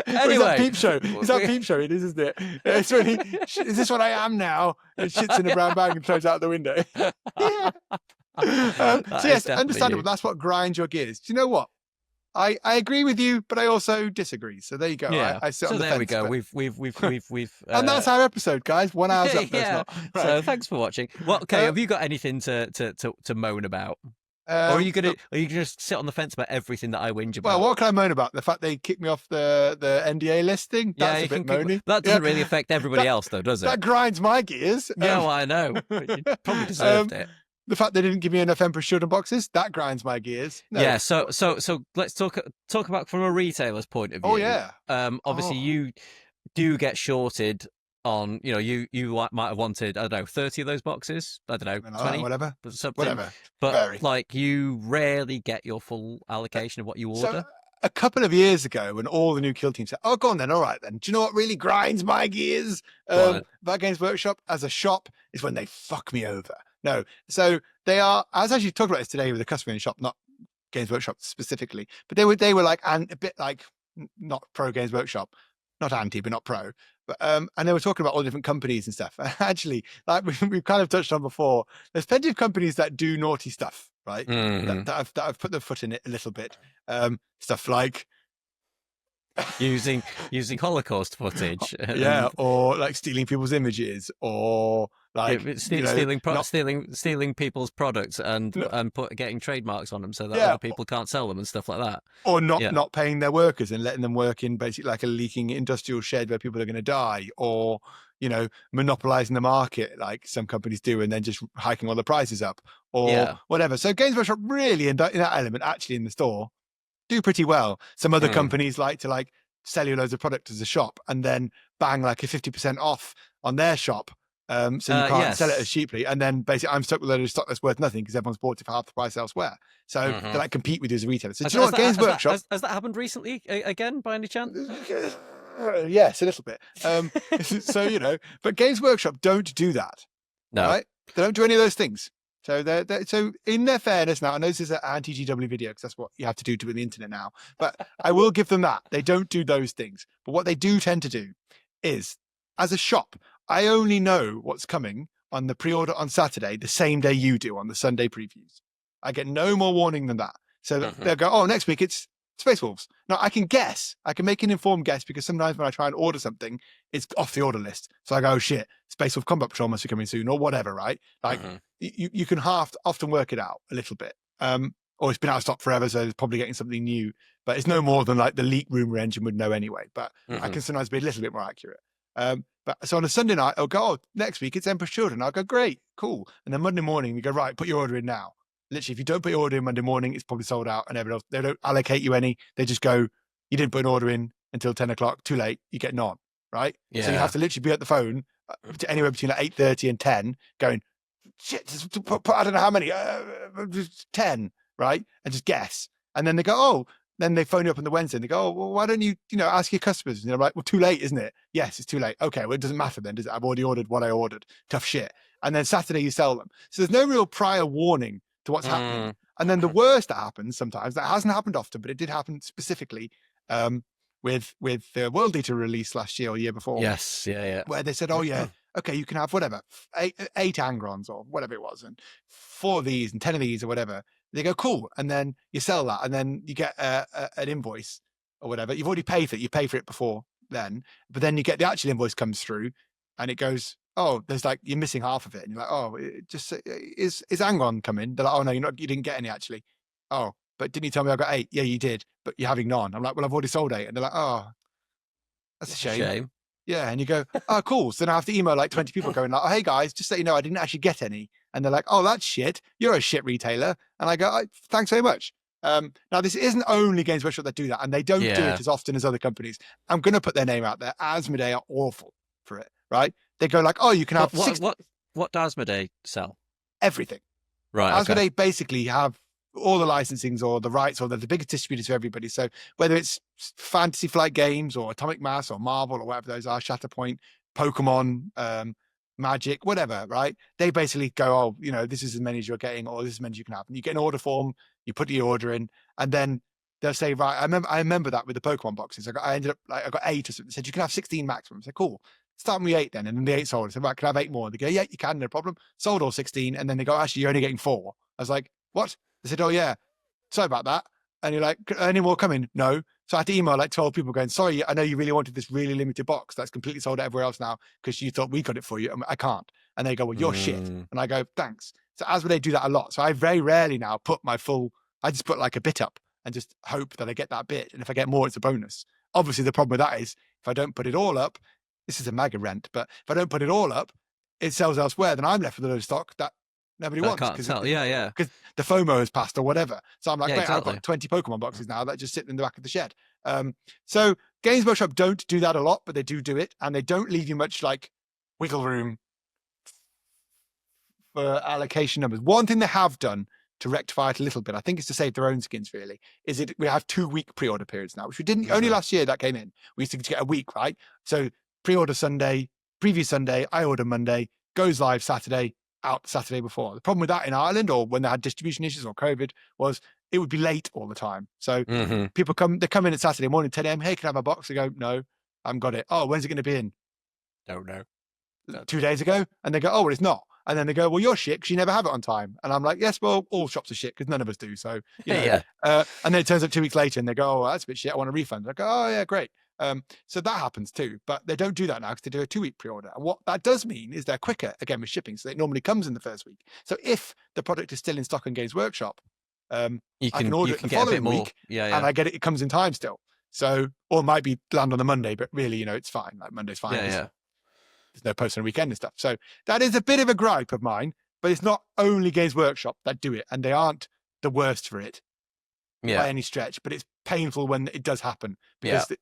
Anyway, Peep Show. Is that Peep Show? It is, isn't it? It's really, is this what I am now? And shits in a brown bag and throws out the window. Yeah. So yes, understandable. That's what grinds your gears. Do you know what? I agree with you, but I also disagree. So there you go. Yeah. I sit on the fence. There we go. But... We've and that's our episode, guys. 1 hour's up. Yeah. Right. So thanks for watching. Well, okay. Have you got anything to moan about? Or are you gonna just sit on the fence about everything that I whinge about? Well, what can I moan about? The fact they kicked me off the NDA listing? That's a bit moany. That doesn't really affect everybody else, though, does it? That grinds my gears. Yeah, well, I know. You probably deserved it. The fact they didn't give me enough Emperor Shielding boxes, that grinds my gears. No. Yeah, so let's talk about from a retailer's point of view. Oh yeah. Obviously you do get shorted on, you might have wanted, I don't know, 30 of those boxes. I don't know, 20, whatever. Something. Whatever. But like you rarely get your full allocation of what you order. So, a couple of years ago, when all the new kill teams said, "Oh, go on then, all right then." Do you know what really grinds my gears? About Games Workshop as a shop is when they fuck me over. No, so they are. I was actually talking about this today with a customer in the shop, not Games Workshop specifically, but they were like a bit like not pro Games Workshop, not anti, but not pro. But and they were talking about all the different companies and stuff. Actually, like we've kind of touched on before, there's plenty of companies that do naughty stuff, right? Mm-hmm. That have put their foot in it a little bit. Stuff like using Holocaust footage, or like stealing people's images, or like stealing people's products and getting trademarks on them so that other people can't sell them and stuff like that, or not paying their workers and letting them work in basically like a leaking industrial shed where people are going to die, or monopolizing the market like some companies do and then just hiking all the prices up or whatever. So Games Workshop really in that element actually in the store do pretty well. Some other companies like to sell you loads of product as a shop and then bang like a 50% off on their shop. So you can't sell it as cheaply. And then basically I'm stuck with a load of stock that's worth nothing because everyone's bought it for half the price elsewhere. So they like compete with you as a retailer. So do you know what Games Workshop... Has that happened recently again by any chance? Yes, a little bit. So, but Games Workshop don't do that. No. Right? They don't do any of those things. So so in their fairness now, I know this is an anti-GW video because that's what you have to do to win the internet now. But I will give them that. They don't do those things. But what they do tend to do is, as a shop, I only know what's coming on the pre-order on Saturday, the same day you do on the Sunday previews. I get no more warning than that. So they'll go, oh, next week it's Space Wolves. Now I can guess. I can make an informed guess because sometimes when I try and order something, it's off the order list. So I go, oh shit, Space Wolf Combat Patrol must be coming soon or whatever, right? Like you can often work it out a little bit. Or it's been out of stock forever, so it's probably getting something new. But it's no more than like the leak rumor engine would know anyway. But I can sometimes be a little bit more accurate. But so on a Sunday night, I'll go, oh, next week it's Emperor's Children. I'll go, great, cool. And then Monday morning, we go, right, put your order in now. Literally, if you don't put your order in Monday morning, it's probably sold out and everyone else, they don't allocate you any. They just go, you didn't put an order in until 10 o'clock, too late, you're getting on, right? Yeah. So you have to literally be at the phone anywhere between like 8:30 and 10 going, shit, put I don't know how many, 10, right? And just guess. And then they go, oh, then they phone you up on the Wednesday and they go, oh, well, why don't you, ask your customers? And they're like, well, too late, isn't it? Yes, it's too late. Okay, well, it doesn't matter then, does it? I've already ordered what I ordered. Tough shit. And then Saturday you sell them. So there's no real prior warning to what's happening. And then the worst that happens sometimes, that hasn't happened often, but it did happen specifically with the World Eater release last year or year before. Yes, yeah. Where they said, oh yeah, okay, you can have whatever, eight Angrons or whatever it was, and 4 of these and 10 of these or whatever. They go, cool. And then you sell that and then you get an invoice or whatever. You've already paid for it. You pay for it before then, but then you get the actual invoice comes through and it goes, oh, there's like, you're missing half of it. And you're like, oh, is Angron coming? They're like, oh no, you didn't get any actually. Oh, but didn't you tell me I got 8? Yeah, you did, but you're having none. I'm like, well, I've already sold 8. And they're like, oh, that's a shame. Yeah. And you go, oh, cool. So then I have to email like 20 people going like, oh, hey guys, just so you know, I didn't actually get any. And they're like, oh, that's shit. You're a shit retailer. And I go, oh, thanks very much. Now this isn't only Games Workshop that do that, and they don't do it as often as other companies. I'm going to put their name out there. Asmodee are awful for it, right? They go like, oh, you can have what does Asmodee sell? Everything. Right. Asmodee basically have all the licensings or the rights, or they're the biggest distributors for everybody. So whether it's Fantasy Flight Games or Atomic Mass or Marvel or whatever those are, Shatterpoint, Pokemon, Magic, whatever, right? They basically go, oh, this is as many as you're getting, or this is as many as you can have. And you get an order form, you put your order in, and then they'll say, right, I remember that with the Pokemon boxes. I got 8 or something. They said, you can have 16 maximum. I said, cool. Start with 8 then. And then the 8 sold. I said, right, can I have 8 more? They go, yeah, you can, no problem. Sold all 16. And then they go, actually, you're only getting 4. I was like, what? They said, oh yeah, sorry about that. And you're like, any more coming? No. So I had to email like 12 people going, sorry, I know you really wanted this really limited box that's completely sold out everywhere else now because you thought we got it for you. I can't. And they go, well, you're shit. And I go, thanks. So as they do that a lot. So I very rarely now put I just put like a bit up and just hope that I get that bit. And if I get more, it's a bonus. Obviously, the problem with that is if I don't put it all up, this is a mega rent, but if I don't put it all up, it sells elsewhere. Then I'm left with a load of stock that nobody wants. Because the FOMO has passed or whatever. So I'm like, great, exactly. I've got 20 Pokemon boxes now that just sit in the back of the shed. So Games Workshop don't do that a lot, but they do it, and they don't leave you much like wiggle room for allocation numbers. One thing they have done to rectify it a little bit, I think, is to save their own skins. Really, we have 2-week pre-order periods now, which we didn't only last year. That came in. We used to get a week, right? So pre-order Sunday, preview Sunday, I order Monday, goes live Saturday, out Saturday before. The problem with that in Ireland, or when they had distribution issues or COVID, was it would be late all the time. So people come in at Saturday morning, 10 a.m. Hey, can I have a box? They go, no, I haven't got it. Oh, when's it going to be in? Don't know. 2 days ago. And they go, oh, well, it's not. And then they go, well, you're shit because you never have it on time. And I'm like, yes, well, all shops are shit because none of us do. So, and then it turns up 2 weeks later and they go, oh, that's a bit shit. I want a refund. I go, oh, yeah, great. So that happens too, but they don't do that now because they do a 2-week pre-order. And what that does mean is they're quicker again with shipping. So it normally comes in the first week. So if the product is still in stock on Games Workshop, I can order it the following week and I get it. It comes in time still. So, or it might be land on the Monday, but really, it's fine. Like Monday's fine. There's no post on the weekend and stuff. So that is a bit of a gripe of mine, but it's not only Games Workshop that do it, and they aren't the worst for it by any stretch, but it's painful when it does happen because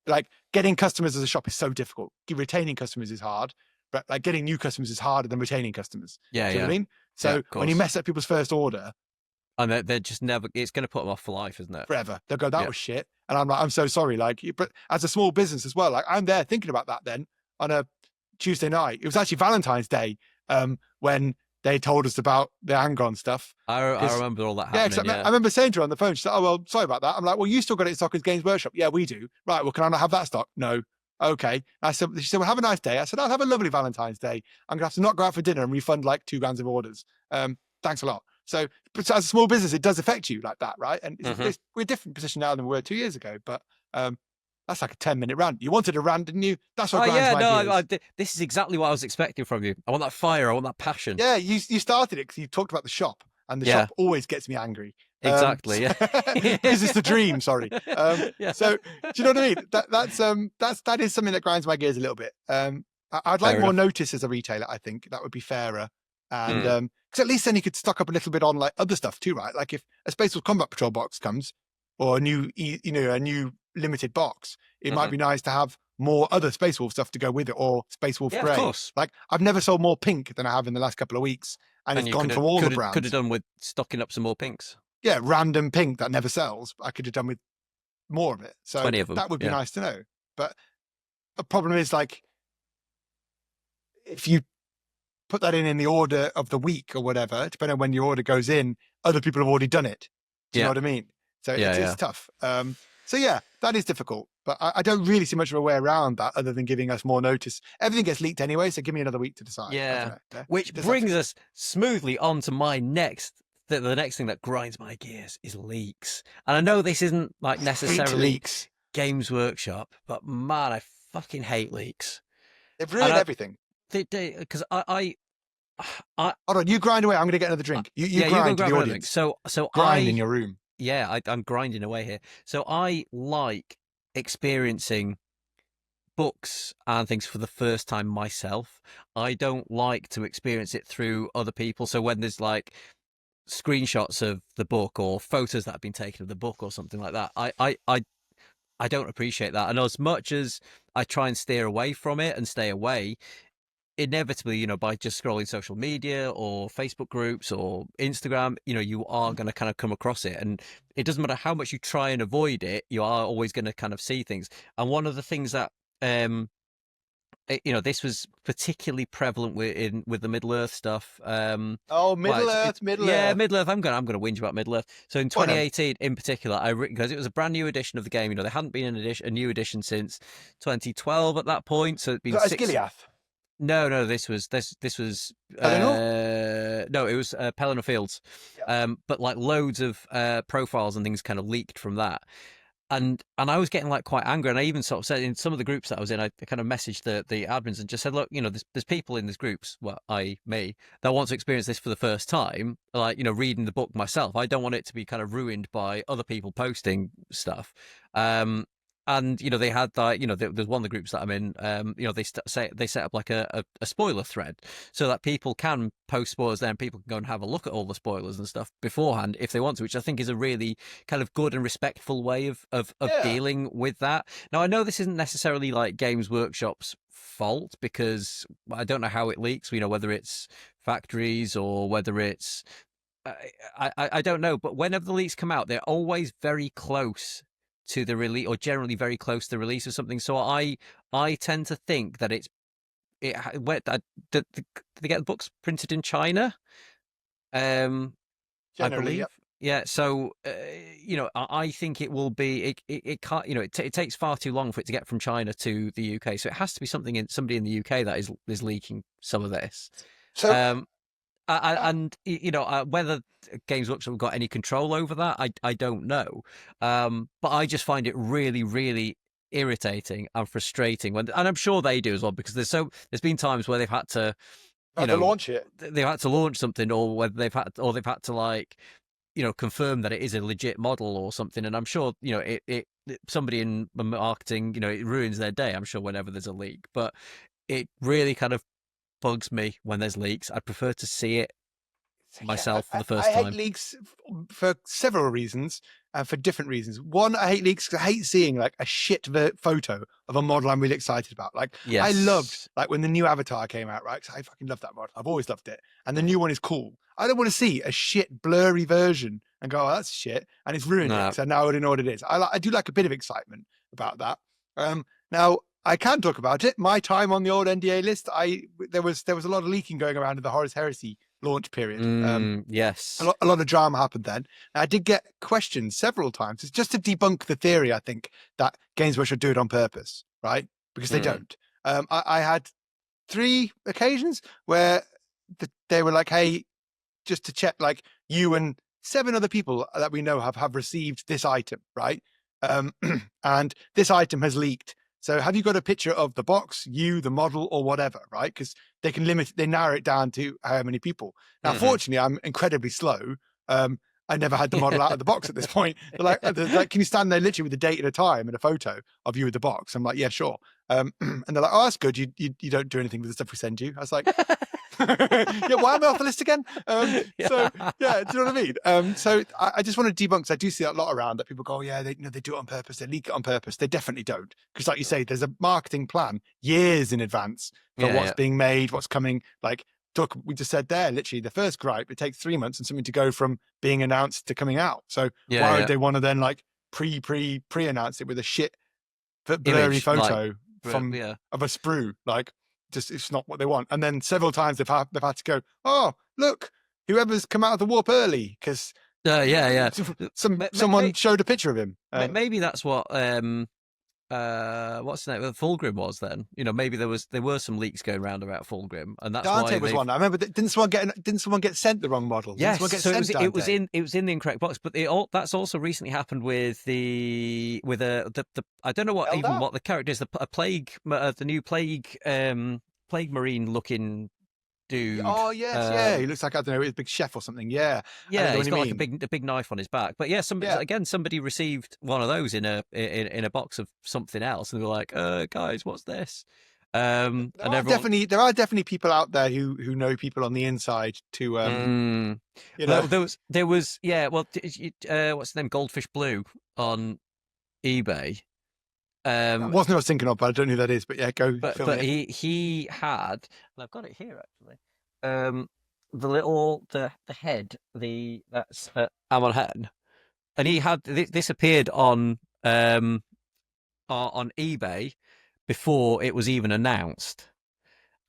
like getting customers as a shop is so difficult. Retaining customers is hard, but like getting new customers is harder than retaining customers. Do you know what I mean? So when you mess up people's first order, and they're just never, it's going to put them off for life, isn't it? Forever. They'll go, that was shit. And I'm like, I'm so sorry. Like, but as a small business as well, like I'm there thinking about that then on a Tuesday night. It was actually Valentine's Day when they told us about the Angon stuff. I remember all that Yeah, happening. I remember saying to her on the phone, she said, "Oh well, sorry about that." I'm like, "Well, you still got it in stock as Games Workshop." "Yeah, we do." "Right, well, can I not have that stock?" "No." "Okay." She said, "Well, have a nice day." I said, "I'll have a lovely Valentine's Day. I'm gonna have to not go out for dinner and refund like £2 of orders. Thanks a lot." So, but as a small business, it does affect you like that, right? And we're a different position now than we were 2 years ago. But that's like a 10-minute rant. You wanted a rant, didn't you? That's what grinds my gears. This is exactly what I was expecting from you. I want that fire. I want that passion. Yeah, you started it because you talked about the shop, and the shop always gets me angry. Exactly. Yeah. Because it's the dream. Sorry. Yeah. So do you know what I mean? That is something that grinds my gears a little bit. I'd like more notice as a retailer. I think that would be fairer, and because at least then you could stock up a little bit on like other stuff too, right? Like if a Space Wolf Combat Patrol box comes, or a new limited box, it might be nice to have more other Space Wolf stuff to go with it, or Space Wolf Grey. Of course. Like I've never sold more pink than I have in the last couple of weeks, and it's gone from all the brands. Could have done with stocking up some more pinks. Yeah, random pink that never sells. I could have done with more of it. So 20 of them. That would be nice to know. But the problem is, like, if you put that in the order of the week or whatever, depending on when your order goes in, other people have already done it. Do you know what I mean? So it's tough. So yeah, that is difficult. But I don't really see much of a way around that other than giving us more notice. Everything gets leaked anyway, so give me another week to decide. Yeah. Which brings us smoothly on to my the next thing that grinds my gears is leaks. And I know this isn't like necessarily leaks. Games Workshop, but man, I fucking hate leaks. They've ruined everything. Because I hold on, you grind away. I'm going to get another drink. You grind to the audience. So grind in your room. Yeah, I'm grinding away here. So I like experiencing books and things for the first time myself. I don't like to experience it through other people. So when there's like screenshots of the book or photos that have been taken of the book or something like that, I don't appreciate that. And as much as I try and steer away from it and stay away, inevitably, by just scrolling social media or Facebook groups or Instagram, you are going to kind of come across it. And it doesn't matter how much you try and avoid it, you are always going to kind of see things. And one of the things that this was particularly prevalent with the Middle Earth stuff. Middle Earth. Yeah, Middle Earth. I'm going to whinge about Middle Earth. So in 2018, in particular, because it was a brand new edition of the game. There hadn't been a new edition since 2012 at that point. So it'd been Gileath. No, this was no, it was Pelennor Fields. Yeah. But like loads of profiles and things kind of leaked from that. And I was getting like quite angry, and I even sort of said in some of the groups that I was in, I kind of messaged the admins and just said, look, there's people in these groups, well, me, that want to experience this for the first time, like, reading the book myself. I don't want it to be kind of ruined by other people posting stuff. And they had that. There's one of the groups that I'm in. They set up like a spoiler thread so that people can post spoilers there, and people can go and have a look at all the spoilers and stuff beforehand if they want to, which I think is a really kind of good and respectful way of dealing with that. Now, I know this isn't necessarily like Games Workshop's fault, because I don't know how it leaks. Whether it's factories or whether it's I don't know. But whenever the leaks come out, they're always very close to the release, or generally very close to the release of something. So I tend to think that did they get the books printed in China? I believe. Yep. Yeah. So I think it will be. It can't. It takes far too long for it to get from China to the UK. So it has to be somebody in the UK that is leaking some of this. So. Whether Games Workshop have got any control over that, I don't know. But I just find it really, really irritating and frustrating and I'm sure they do as well, because there's been times where they've had to, launch it. They've had to launch something, or whether they've had to like, confirm that it is a legit model or something. And I'm sure, it somebody in marketing, it ruins their day, I'm sure, whenever there's a leak. But it really kind of bugs me when there's leaks. I prefer to see it myself for the first time. I hate leaks for several reasons, for different reasons. One, I hate leaks because I hate seeing like a shit photo of a model I'm really excited about. Like, yes. I loved like when the new Avatar came out, right? Because I fucking love that model. I've always loved it, and the new one is cool. I don't want to see a shit blurry version and go, oh, that's shit, and it's ruined it because I now already know what it is. I do like a bit of excitement about that. Now, I can talk about it. My time on the old NDA list, there was a lot of leaking going around in the Horus Heresy launch period. Yes. A lot of drama happened then. I did get questioned several times. It's just to debunk the theory, I think, that Games Workshop do it on purpose, right? Because they don't. I had 3 occasions where they were like, hey, just to check, like, you and 7 other people that we know have received this item, right? And this item has leaked. So have you got a picture of the box, you, the model, or whatever, right? Because they narrow it down to how many people. Now, fortunately, I'm incredibly slow. I never had the model out of the box at this point. They're like, can you stand there literally with the date and a time and a photo of you with the box? I'm like, yeah, sure. And they're like, oh, that's good. You don't do anything with the stuff we send you. I was like, yeah, why am I off the list again? So yeah, do you know what I mean? So I just want to debunk, because I do see that a lot around, that people go, oh, yeah, they do it on purpose, they leak it on purpose. They definitely don't, because like you say, there's a marketing plan years in advance for what's being made, what's coming. Like we just said there, literally the first gripe, it takes 3 months and something to go from being announced to coming out. So why would they want to then like pre-announce it with a shit blurry photo of a sprue? Like, just, it's not what they want. And then several times they've had to go, oh, look, whoever's come out of the warp early, because someone showed a picture of him. Maybe that's what what's the name? Fulgrim was then. Maybe there were some leaks going around about Fulgrim, and that's Dante why was one. I remember. Didn't someone get sent the wrong model? Yes, so it was in the incorrect box. But that's also recently happened with the I don't know what the character is. The plague, the new plague marine looking dude. Oh yes, he looks like, I don't know, he's a big chef or something. Yeah, he's got like a big knife on his back. But yeah, somebody received one of those in a box of something else, and they were like, guys, what's this? There are definitely people out there who know people on the inside to there was what's the name, Goldfish Blue on eBay. That wasn't what I was thinking of, but I don't know who that is. But yeah, go. But he had, and I've got it here actually. The head, that's Amon Hen, and he had this appeared on eBay before it was even announced,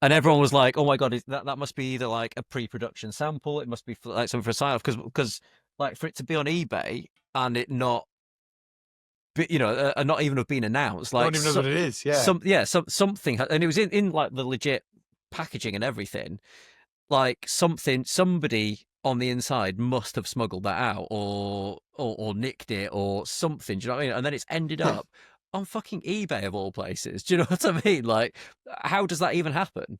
and everyone was like, "Oh my god, that must be either like a pre-production sample. It must be like something for a sign-off, because like for it to be on eBay and it not." But, not even have been announced. Like, I don't even know what it is. Yeah, something, and it was in like the legit packaging and everything. Like somebody on the inside must have smuggled that out, or nicked it, or something. Do you know what I mean? And then it's ended up on fucking eBay of all places. Do you know what I mean? Like, how does that even happen?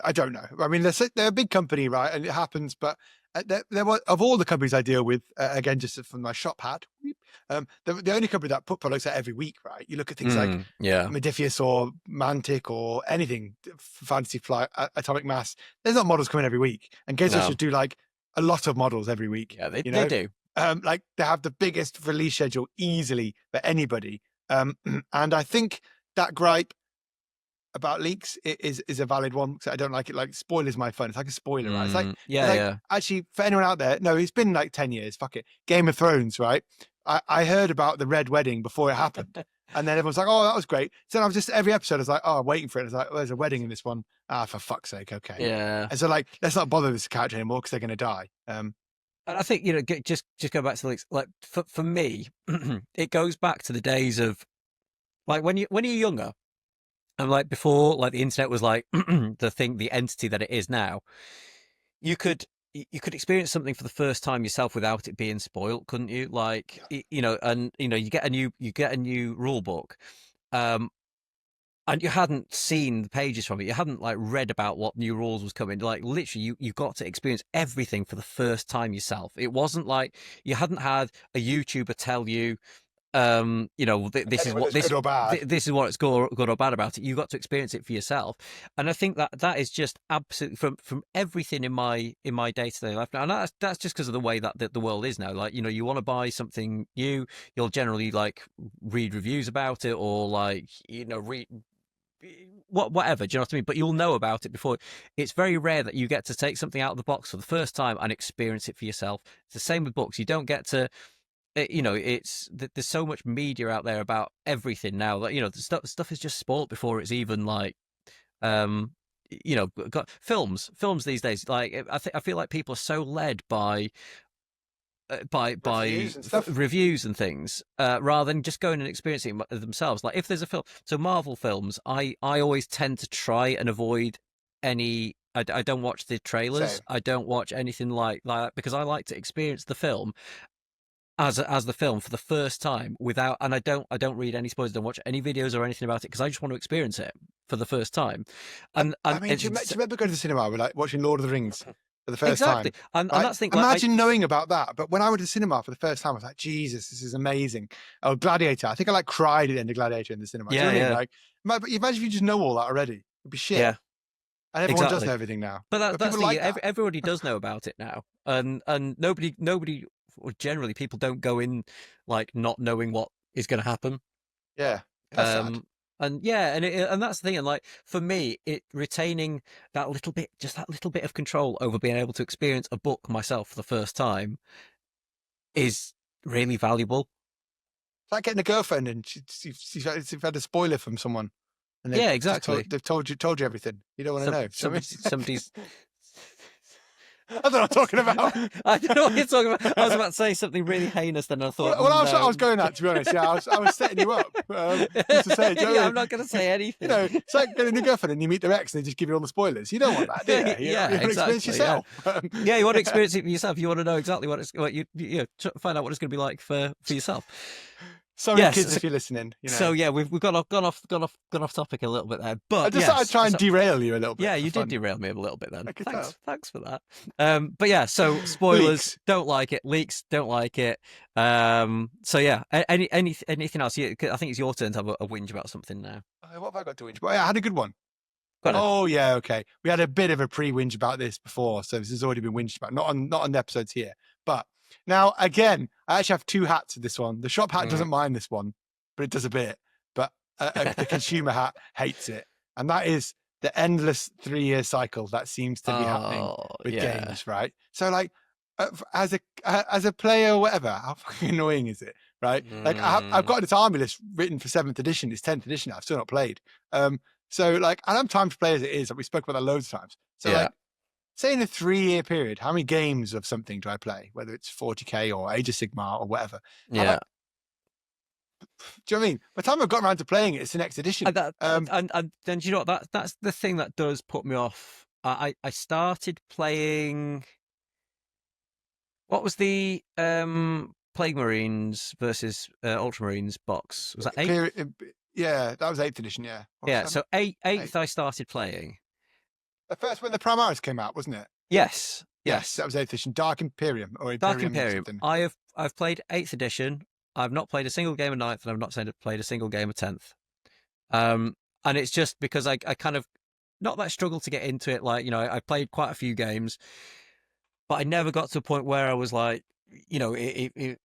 I don't know. I mean, they're a big company, right? And it happens, but there was, of all the companies I deal with, again, just from my shop hat, the only company that put products out every week, right? You look at things like Modiphius or Mantic or anything, Fantasy Flight, Atomic Mass. There's not models coming every week, and Games should do like a lot of models every week. Yeah, they do. Like they have the biggest release schedule easily for anybody, and I think that gripe about leaks is a valid one, because I don't like it. Like, spoilers my fun. It's like a spoiler, right? It's like, actually, for anyone out there, no, it's been like 10 years. Fuck it. Game of Thrones, right? I heard about the Red Wedding before it happened. And then everyone's like, oh, that was great. So I was just, every episode, I was like, oh, I'm waiting for it. I was like, oh, there's a wedding in this one. Ah, for fuck's sake. Okay. Yeah. And so, like, let's not bother this character anymore, because they're going to die. And I think, just go back to the leaks. Like, for me, it goes back to the days of, like, when you're younger, and like before, like the internet was like the entity that it is now. You could experience something for the first time yourself without it being spoiled, couldn't you? Like, and you get a new rule book, and you hadn't seen the pages from it. You hadn't like read about what new rules was coming. Like, literally, you got to experience everything for the first time yourself. It wasn't like you hadn't had a YouTuber tell you, this is what this is what it's good or bad about it. You got to experience it for yourself, and I think that is just absolutely from everything in my day-to-day life now, and that's just because of the way that the world is now. Like, you want to buy something new, you'll generally like read reviews about it, or like read whatever, do you know what I mean? But you'll know about it before. It's very rare that you get to take something out of the box for the first time and experience it for yourself. It's the same with books. You don't get to. It's there's so much media out there about everything now that the stuff is just spoiled before it's even like you know, got films these days. Like I feel like people are so led by Reviews and stuff. reviews and things rather than just going and experiencing it themselves. Like if there's a film, so Marvel films, I always tend to try and avoid any. I don't watch the trailers. Same. I don't watch anything like that because I like to experience the film as the film for the first time without, and I don't read any spoilers, don't watch any videos or anything about it because I just want to experience it for the first time. And I mean, do you remember going to the cinema? We're like watching Lord of the Rings for the first exactly. time. And that's the thing. Imagine knowing about that. But when I went to the cinema for the first time, I was like, Jesus, this is amazing. Oh, Gladiator. I think I like cried at the end of Gladiator in the cinema. Yeah, do you know yeah. Like, imagine if you just know all that already. It'd be shit. Yeah. And everyone Exactly. does know everything now. But that's the like everybody does know about it now, and nobody, or generally people don't go in like not knowing what is going to happen. Yeah, that's sad. And yeah, and that's the thing. And like for me, it retaining that little bit, just that little bit of control over being able to experience a book myself for the first time, is really valuable. It's like getting a girlfriend and she's had a spoiler from someone. And Yeah, exactly. They've told you everything. You don't want to know. Somebody's. I don't know what I'm talking about. I don't know what you're talking about. I was about to say something really heinous, then I thought. Well, that's what I was going at, to be honest. Yeah, I was setting you up. Just to say, yeah, I'm not going to say anything. You know, it's like getting a girlfind and you meet their ex and they just give you all the spoilers. You don't want that, do you? Yeah, you want exactly. Experience yourself. Yeah, you want to experience it for yourself. You want to know exactly what you find out what it's going to be like for yourself. Sorry, kids, if you're listening. You know. So yeah, we've gone off topic a little bit there, but I just try and derail you a little bit. Yeah, you did derail me a little bit then. Thanks for that. But yeah, so spoilers, Leaks. Don't like it. Leaks, don't like it. So yeah, anything else? I think it's your turn to have a whinge about something now. What have I got to whinge about? I had a good one. Oh yeah, okay. We had a bit of a pre-whinge about this before, so this has already been whinged about. Not on the episodes here, but. Now, again, I actually have two hats to this one. The shop hat doesn't mind this one, but it does a bit. But the consumer hat hates it. And that is the endless 3-year cycle that seems to be happening with games, right? So, like, as a player or whatever, how fucking annoying is it, right? Like, I've got this army list written for 7th edition. It's 10th edition now. I've still not played. So, like, I don't have time to play as it is. We spoke about that loads of times. So, like, say in a 3-year period, how many games of something do I play? Whether it's 40k or Age of Sigmar or whatever. Yeah. Do you know what I mean? By the time I've got around to playing it, it's the next edition. And then you know what? That's the thing that does put me off. I started playing. What was the Plague Marines versus Ultramarines box? Was that 8th? Yeah, that was 8th edition. Yeah. Yeah. So 8th I started playing. The first when the Primaris came out, wasn't it? Yes. That was 8th edition. Dark Imperium or Imperium. Dark Imperium. I've played 8th edition. I've not played a single game of 9th, and I've not played a single game of 10th. And it's just because I kind of not that I struggled to get into it. Like, you know, I played quite a few games, but I never got to a point where I was like, you know, it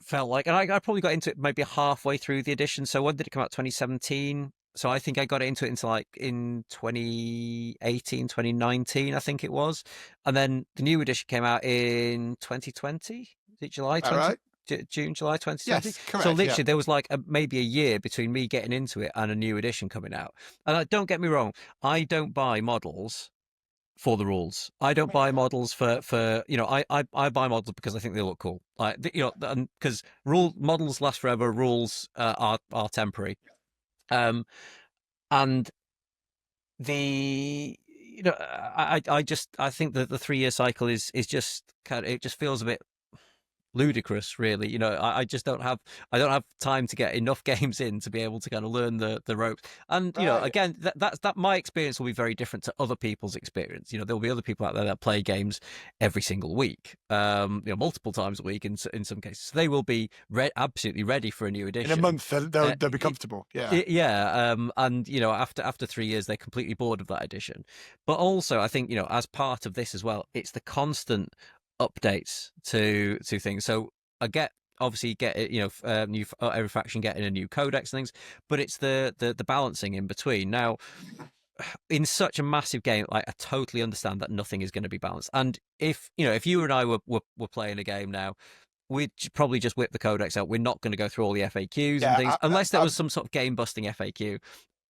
felt like, and I probably got into it maybe halfway through the edition. So when did it come out? 2017. So I think I got into it in 2018, 2019, I think it was. And then the new edition came out in 2020. Is it July 20? Right. June, July 2020. Yes, correct. So literally there was like maybe a year between me getting into it and a new edition coming out. And don't get me wrong, I don't buy models for the rules. I don't buy models for you know, I buy models because I think they look cool. Like, you know, because models last forever, rules are temporary. And you know, I think that the 3-year cycle is just kind of, it just feels a bit ludicrous, really. You know, I just don't have time to get enough games in to be able to kind of learn the ropes. And you know, again, that my experience will be very different to other people's experience. You know, there'll be other people out there that play games every single week, you know, multiple times a week in some cases. So they will be absolutely ready for a new edition. In a month, they'll be comfortable. Yeah. And you know, after 3 years, they're completely bored of that edition. But also, I think, you know, as part of this as well, it's the constant updates to things. So I obviously get it, you know, new every faction getting a new codex and things, but it's the balancing in between. Now, in such a massive game, like, I totally understand that nothing is going to be balanced. And if you and I were playing a game now, we'd probably just whip the codex out. We're not going to go through all the FAQs and things unless there was some sort of game busting FAQ.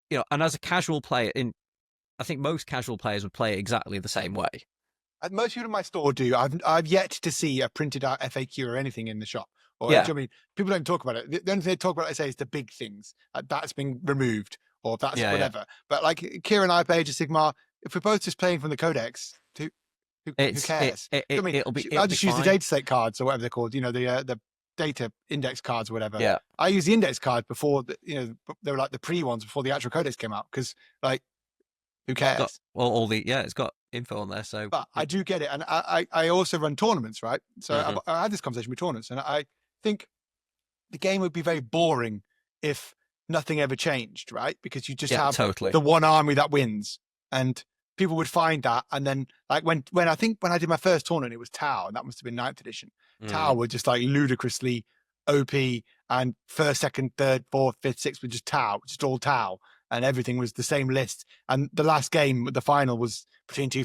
You know, and as a casual player, I think most casual players would play it exactly the same way. Most people in my store do. I've yet to see a printed out FAQ or anything in the shop. Or Yeah. I mean, people don't talk about it. The only thing they talk about, I say, is the big things. That's been removed, or that's whatever. But like Kira and I play Age of Sigmar. If we're both just playing from the codex, who cares? I mean, I'll just use the data set cards or whatever they're called. You know, the data index cards or whatever. Yeah. I use the index cards before, they were like the pre ones before the actual codex came out, because like, who cares? It's got info on there. So, but I do get it, and I also run tournaments, right? So I had this conversation with tournaments, and I think the game would be very boring if nothing ever changed, right? Because you just have the one army that wins, and people would find that. And then, like when I did my first tournament, it was Tau, and that must have been 9th edition. Tau were just like ludicrously OP, and first, second, third, fourth, fifth, sixth were just Tau, just all Tau, and everything was the same list. And the last game, the final, was between two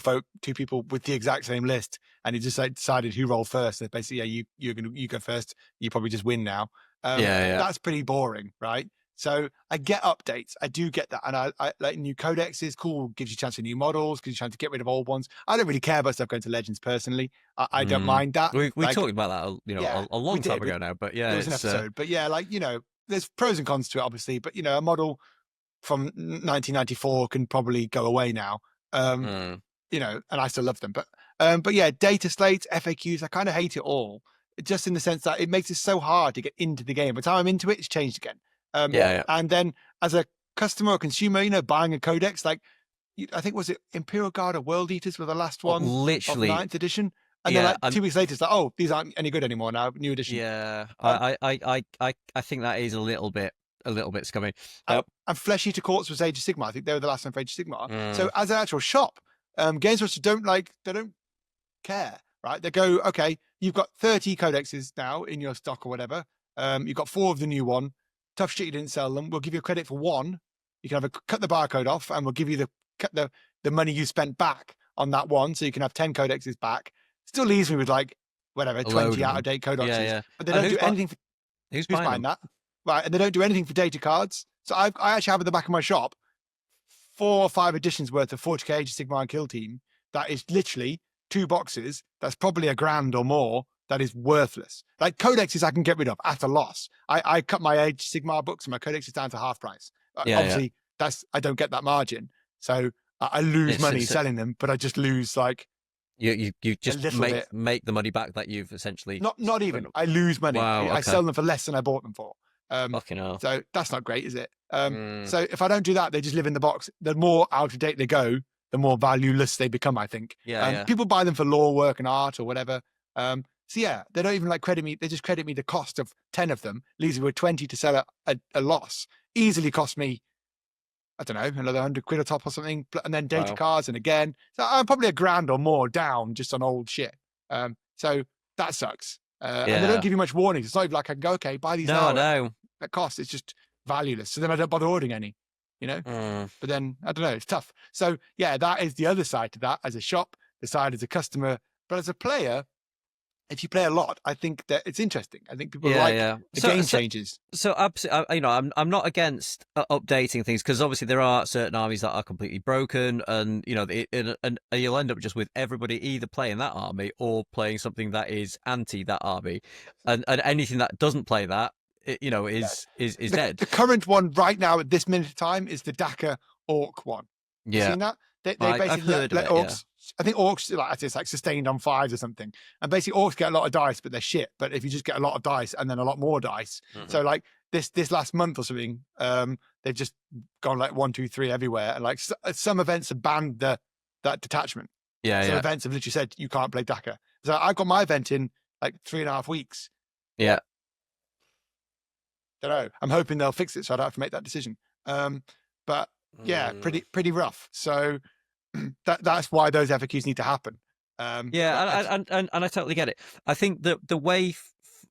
people with the exact same list, and it just like decided who rolled first. And basically, you go first. You probably just win now. That's pretty boring, right? So I get updates. I do get that. And I like new codexes. Cool. Gives you a chance for new models. Gives you a chance to get rid of old ones. I don't really care about stuff going to Legends personally. I don't mind that. We talked about that, a long time ago now, but yeah. It was an episode. But yeah, like, there's pros and cons to it, obviously. But, a model from 1994 can probably go away now. And I still love them. But yeah, data slates, FAQs, I kind of hate it all. Just in the sense that it makes it so hard to get into the game. By the time I'm into it, it's changed again. And then as a customer or consumer, buying a codex, like, I think, was it Imperial Guard or World Eaters were the last one, literally of 9th edition? And then like 2 weeks later, it's like, oh, these aren't any good anymore now. New edition. Yeah, I think that is a little bit scummy. And Flesh Eater Courts was Age of Sigmar. I think they were the last one for Age of Sigmar. So as an actual shop, Games Workshop they don't care, right? They go, okay, you've got 30 codexes now in your stock or whatever. You've got 4 of the new one. Tough shit you didn't sell them. We'll give you a credit for 1. You can cut the barcode off, and we'll give you the money you spent back on that one, so you can have 10 codexes back. Still leaves me with like whatever 20 out of date codexes. But they don't do anything. Who's buying that? Right, and they don't do anything for data cards. So I actually have at the back of my shop 4 or 5 editions worth of 40k Age of Sigmar and Kill Team. That is literally 2 boxes. That's probably $1,000 or more. That is worthless. Like codexes, I can get rid of at a loss. I cut my Age of Sigmar books and my codexes down to half price. Obviously, I don't get that margin, so I lose money selling them. But I just lose like you just make the money back that you've essentially not even. I lose money. Wow, I sell them for less than I bought them for. Fucking hell. So that's not great, is it? So if I don't do that, they just live in the box. The more out of date they go, the more valueless they become, I think. People buy them for lore work and art or whatever. So yeah, they don't even like credit me. They just credit me the cost of 10 of them, leaves me with 20 to sell a loss. Easily cost me, I don't know, another 100 quid a top or something. And then data cards, and again, so I'm probably $1,000 or more down just on old shit. So that sucks. And they don't give you much warning. It's not even like I can go, okay, buy these now. No. At cost. It's just valueless. So then I don't bother ordering any, But then, I don't know, it's tough. So yeah, that is the other side to that. As a shop, the side as a customer. But as a player, if you play a lot, I think that it's interesting. I think people the game changes. So absolutely, I'm not against updating things, because obviously there are certain armies that are completely broken, and and you'll end up just with everybody either playing that army or playing something that is anti that army, and anything that doesn't play that, is dead. The current one right now at this minute of time is the Dakar Orc one. Yeah, you seen that? They basically let orcs. I think orcs, it's like sustained on 5s or something. And basically orcs get a lot of dice, but they're shit. But if you just get a lot of dice and then a lot more dice. So like this last month or something, they've just gone like 1, 2, 3 everywhere. And like some events have banned that detachment. Some events have literally said, you can't play Dakar. So I got my event in like 3.5 weeks. Yeah. Don't know. I'm hoping they'll fix it so I don't have to make that decision. But yeah, pretty rough. So that's why those FAQs need to happen. And I totally get it. I think that the way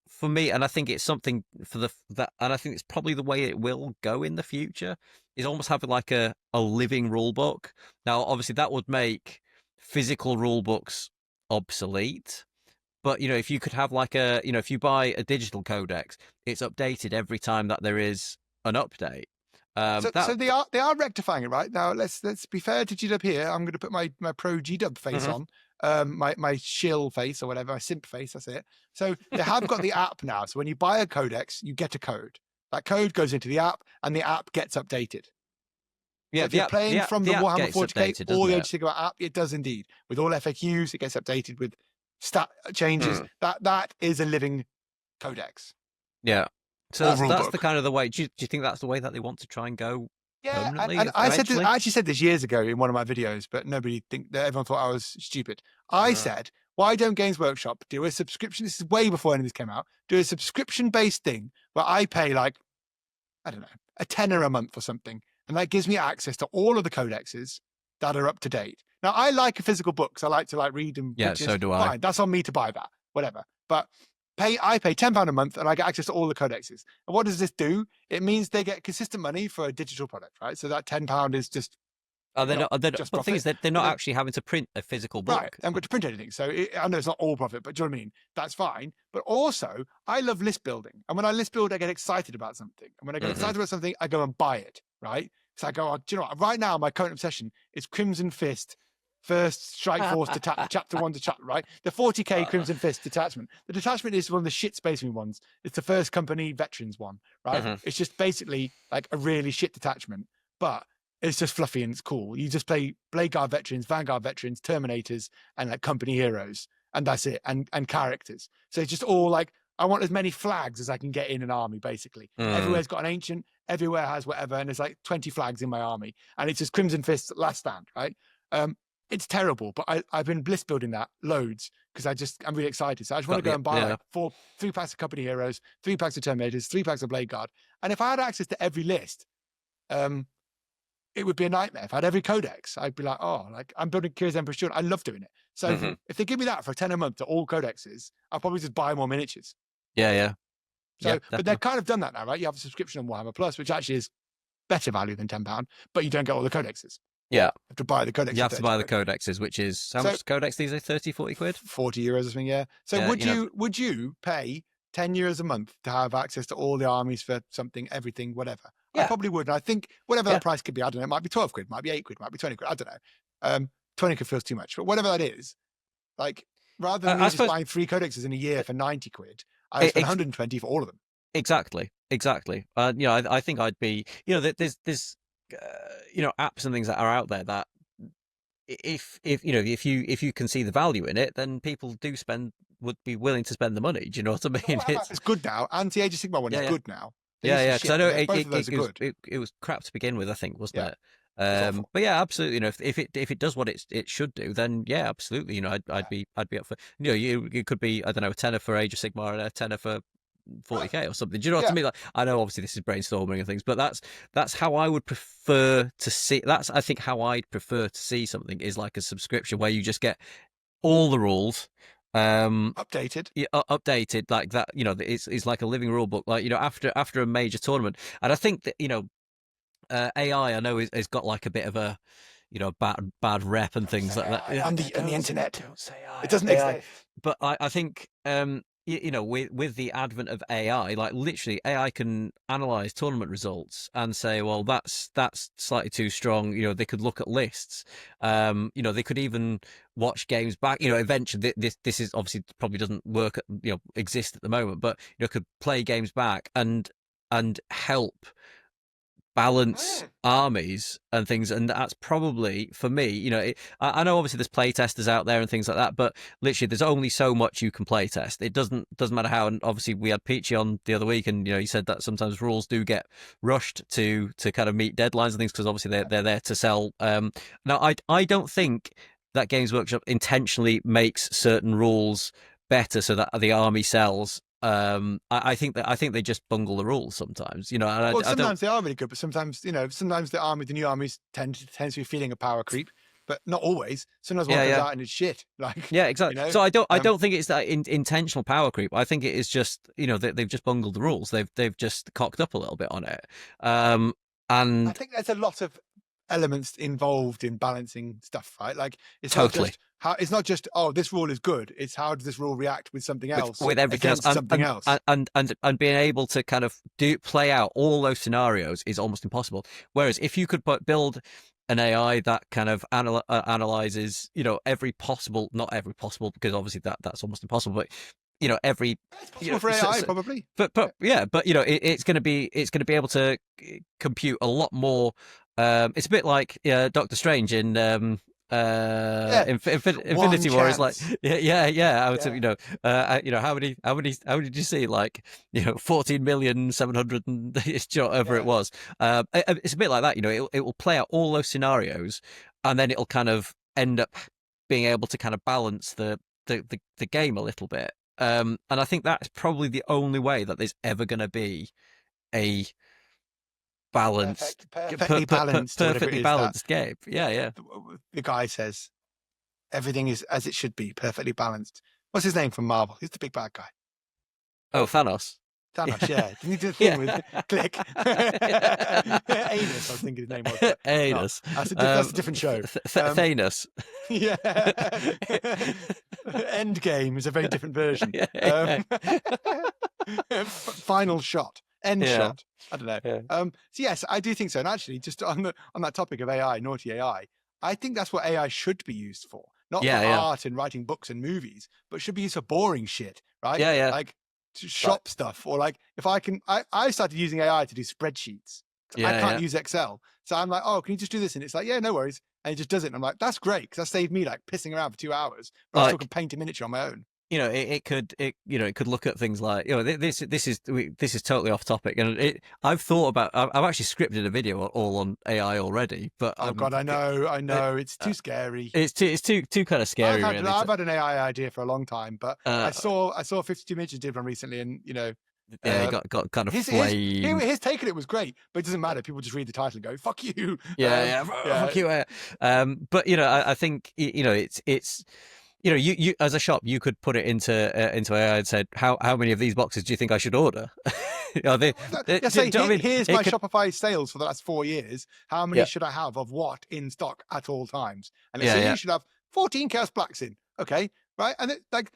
for me, and I think it's something and I think it's probably the way it will go in the future, is almost having like a living rule book. Now, obviously, that would make physical rule books obsolete. But if you could have like if you buy a digital codex, it's updated every time that there is an update. So they are rectifying it right now. Let's be fair to GW here. I'm going to put my pro GW face on, my shill face or whatever, my simp face. That's it. So they have got the app now. So when you buy a codex, you get a code. That code goes into the app, and the app gets updated. Yeah, so if you're playing from the Warhammer 40k or the Age of Sigmar app, it does indeed. With all FAQs, it gets updated with stat changes. That is a living codex. Yeah. So that's the kind of the way. Do you think that's the way that they want to try and go? Yeah, and I actually said this years ago in one of my videos, but everyone thought I was stupid. I said, why don't Games Workshop do a subscription? This is way before any of this came out. Do a subscription-based thing where I pay like, I don't know, a tenner a month or something, and that gives me access to all of the codexes that are up to date. Now, I like a physical book, so I like to read them. Yeah, so do I. Fine, that's on me to buy that, whatever. But I pay £10 a month, and I get access to all the codexes. And what does this do? It means they get consistent money for a digital product, right? So that £10 is just. But the thing is that they're not actually having to print a physical book. Right, I'm going to print anything. So I know it's not all profit, but do you know what I mean? That's fine. But also, I love list building. And when I list build, I get excited about something. And when I get excited about something, I go and buy it, right? So I go, oh, do you know what? Right now, my current obsession is Crimson Fist, First Strike Force Chapter 1 to chapter, right? The 40k Crimson Fist detachment. The detachment is one of the shit Space Marine ones. It's the first company veterans one, right? It's just basically like a really shit detachment, but it's just fluffy and it's cool. You just play Blade Guard veterans, Vanguard veterans, Terminators, and like company heroes, and that's it. And characters. So it's just all like, I want as many flags as I can get in an army, basically. Everywhere's got an ancient, everywhere has whatever, and there's like 20 flags in my army. And it's just Crimson Fist last stand, right? It's terrible, but I've been bliss building that loads because I'm really excited. So I just want to go and buy like 3 packs of company heroes, 3 packs of Terminators, 3 packs of Blade Guard. And if I had access to every list, it would be a nightmare. If I had every codex, I'd be like, oh, like I'm building Kira's Emperor Shield. I love doing it. So if they give me that for £10 a month to all codexes, I'll probably just buy more miniatures. Yeah. So, but they've kind of done that now, right? You have a subscription on Warhammer Plus, which actually is better value than £10, but you don't get all the codexes. Yeah. You have to buy the codexes. You have to buy the codexes, which is how much codex these are? 30, 40 quid? 40 euros or something, yeah. So would you pay €10 a month to have access to all the armies for something, everything, whatever? Yeah. I probably would. And I think whatever that price could be, I don't know, it might be 12 quid, might be 8 quid, might be 20 quid, I don't know. 20 quid feels too much, but whatever that is, like rather than just buying 3 codexes in a year for 90 quid, I spend 120 for all of them. Exactly. I think I'd be, there's apps and things that are out there that if you can see the value in it, then people would be willing to spend the money. Do you know what I mean? It's good now. Anti-Age of Sigmar one is good now. Yeah. Because I know it was crap to begin with, I think, wasn't it? But yeah, absolutely. If it does what it should do, then yeah, absolutely. I'd be up for. You could be, I don't know, a tenner for Age of Sigmar and a tenner for 40k or something. Do you know what I mean? Like, I know obviously this is brainstorming and things, but that's how I would prefer to see. I think how I'd prefer to see something is like a subscription where you just get all the rules updated like that. It's like a living rule book, like after a major tournament. And I think that AI I know has got like a bit of a bad rep and things like that. And the internet. Don't say AI. It doesn't exist. But I think with the advent of AI, like literally AI can analyze tournament results and say, well, that's slightly too strong. They could look at lists. They could even watch games back. Eventually this is obviously probably doesn't work, exist at the moment, but could play games back and help balance armies and things. And that's probably, for me, I know obviously there's play testers out there and things like that, but literally there's only so much you can play test. It doesn't matter how. And obviously we had Peachy on the other week, and he said that sometimes rules do get rushed to kind of meet deadlines and things, because obviously they're there to sell. Now I don't think that Games Workshop intentionally makes certain rules better so that the army sells. I think they just bungle the rules sometimes, sometimes they are really good, but sometimes the new armies tend to be feeling a power creep, but not always. Sometimes one comes out and it's shit. Like exactly. So I don't think it's that intentional power creep. I think it is just they've just bungled the rules. They've just cocked up a little bit on it. And I think there's a lot of elements involved in balancing stuff, right? Like it's Totally. it's not just oh, this rule is good. It's how does this rule react with something else, with everything else, against something else. And being able to kind of play out all those scenarios is almost impossible. Whereas if you could build an AI that kind of analyzes, you know, every possible, not every possible, because obviously that's almost impossible, but you know, every It's possible for AI probably. But yeah, but you know, it's going to be able to compute a lot more. It's a bit like Doctor Strange in Infinity War is like I would say, you know, how many did you see, like, you know, 14,700,000 and whatever it was. It's a bit like that, you know. It will play out all those scenarios, and then it'll kind of end up being able to kind of balance the game a little bit. And I think that's probably the only way that there's ever going to be a balanced, perfectly balanced game. Yeah. The guy says everything is as it should be, perfectly balanced. What's his name from Marvel? He's the big bad guy. Oh, Thanos. Thanos, yeah. Didn't he do the thing with click? Anus, I was thinking his name was. Anus. No, that's a different show. Thanos. Yeah. Endgame is a very different version. Final shot. End shot. I don't know. So yes, I do think so. And actually, just on that topic of AI, naughty AI, I think that's what AI should be used for. Not for art and writing books and movies, but should be used for boring shit, right? Like shop stuff, or like if I started using AI to do spreadsheets. I can't use Excel. So I'm like, oh, can you just do this? And it's like, yeah, no worries. And he just does it. And I'm like, that's great, because that saved me like pissing around for 2 hours. But I still can paint a miniature on my own. You know, it could look at things like, you know, this is totally off topic, and I've thought about, I've actually scripted a video all on AI already, but oh god, I know it's too scary. It's too kind of scary. I've had an AI idea for a long time, but I saw 52 Minutes did one recently, and you know. He got kind of flamed. His take on it was great, but it doesn't matter. People just read the title and go, "Fuck you." Fuck you. But you know, I think, you know, it's you know, you as a shop, you could put it into AI and said, how many of these boxes do you think I should order? Here's my Shopify sales for the last 4 years. How many should I have of what in stock at all times? And you should have 14 Chaos Blacks in. Okay. Right. And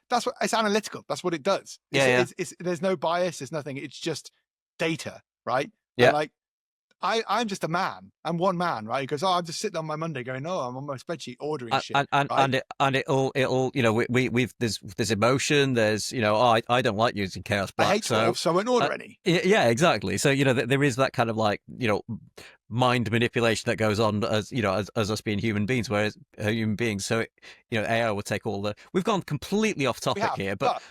that's what it's analytical. That's what it does. It's, there's no bias. There's nothing. It's just data. Right. Yeah. And like, I'm just a man. I'm one man, right? He goes, oh, I'm just sitting on my Monday going, oh, I'm on my spreadsheet ordering shit. And it'll, you know, we've there's emotion. There's, you know, oh, I don't like using Chaos Black. I hate 12, so I won't order any. Yeah, exactly. So, you know, there is that kind of like, you know, mind manipulation that goes on as, you know, as us being human beings, whereas human beings. So, you know, AI will take all the. We've gone completely off topic here, but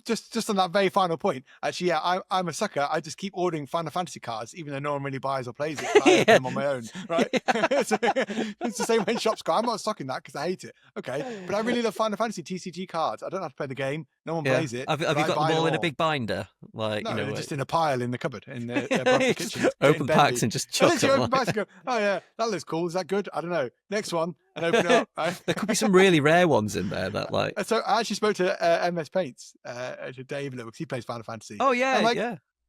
just on that very final point, actually, yeah, I'm a sucker. I just keep ordering Final Fantasy cards, even though no one really buys or plays it. I open them on my own, right? It's the same way in shops go, I'm not stocking that because I hate it. Okay, but I really love Final Fantasy TCG cards. I don't have to play the game. No one plays it. Have you got them all in a big binder? Like, no, you know, they're just in a pile in the cupboard in the kitchen. Open packs and just chuck them. Open packs and go, oh yeah, that looks cool. Is that good? I don't know. Next one. And open it up. Right? There could be some really rare ones in there that like. So I actually spoke to MS Paints, to Dave, because he plays Final Fantasy. Oh yeah,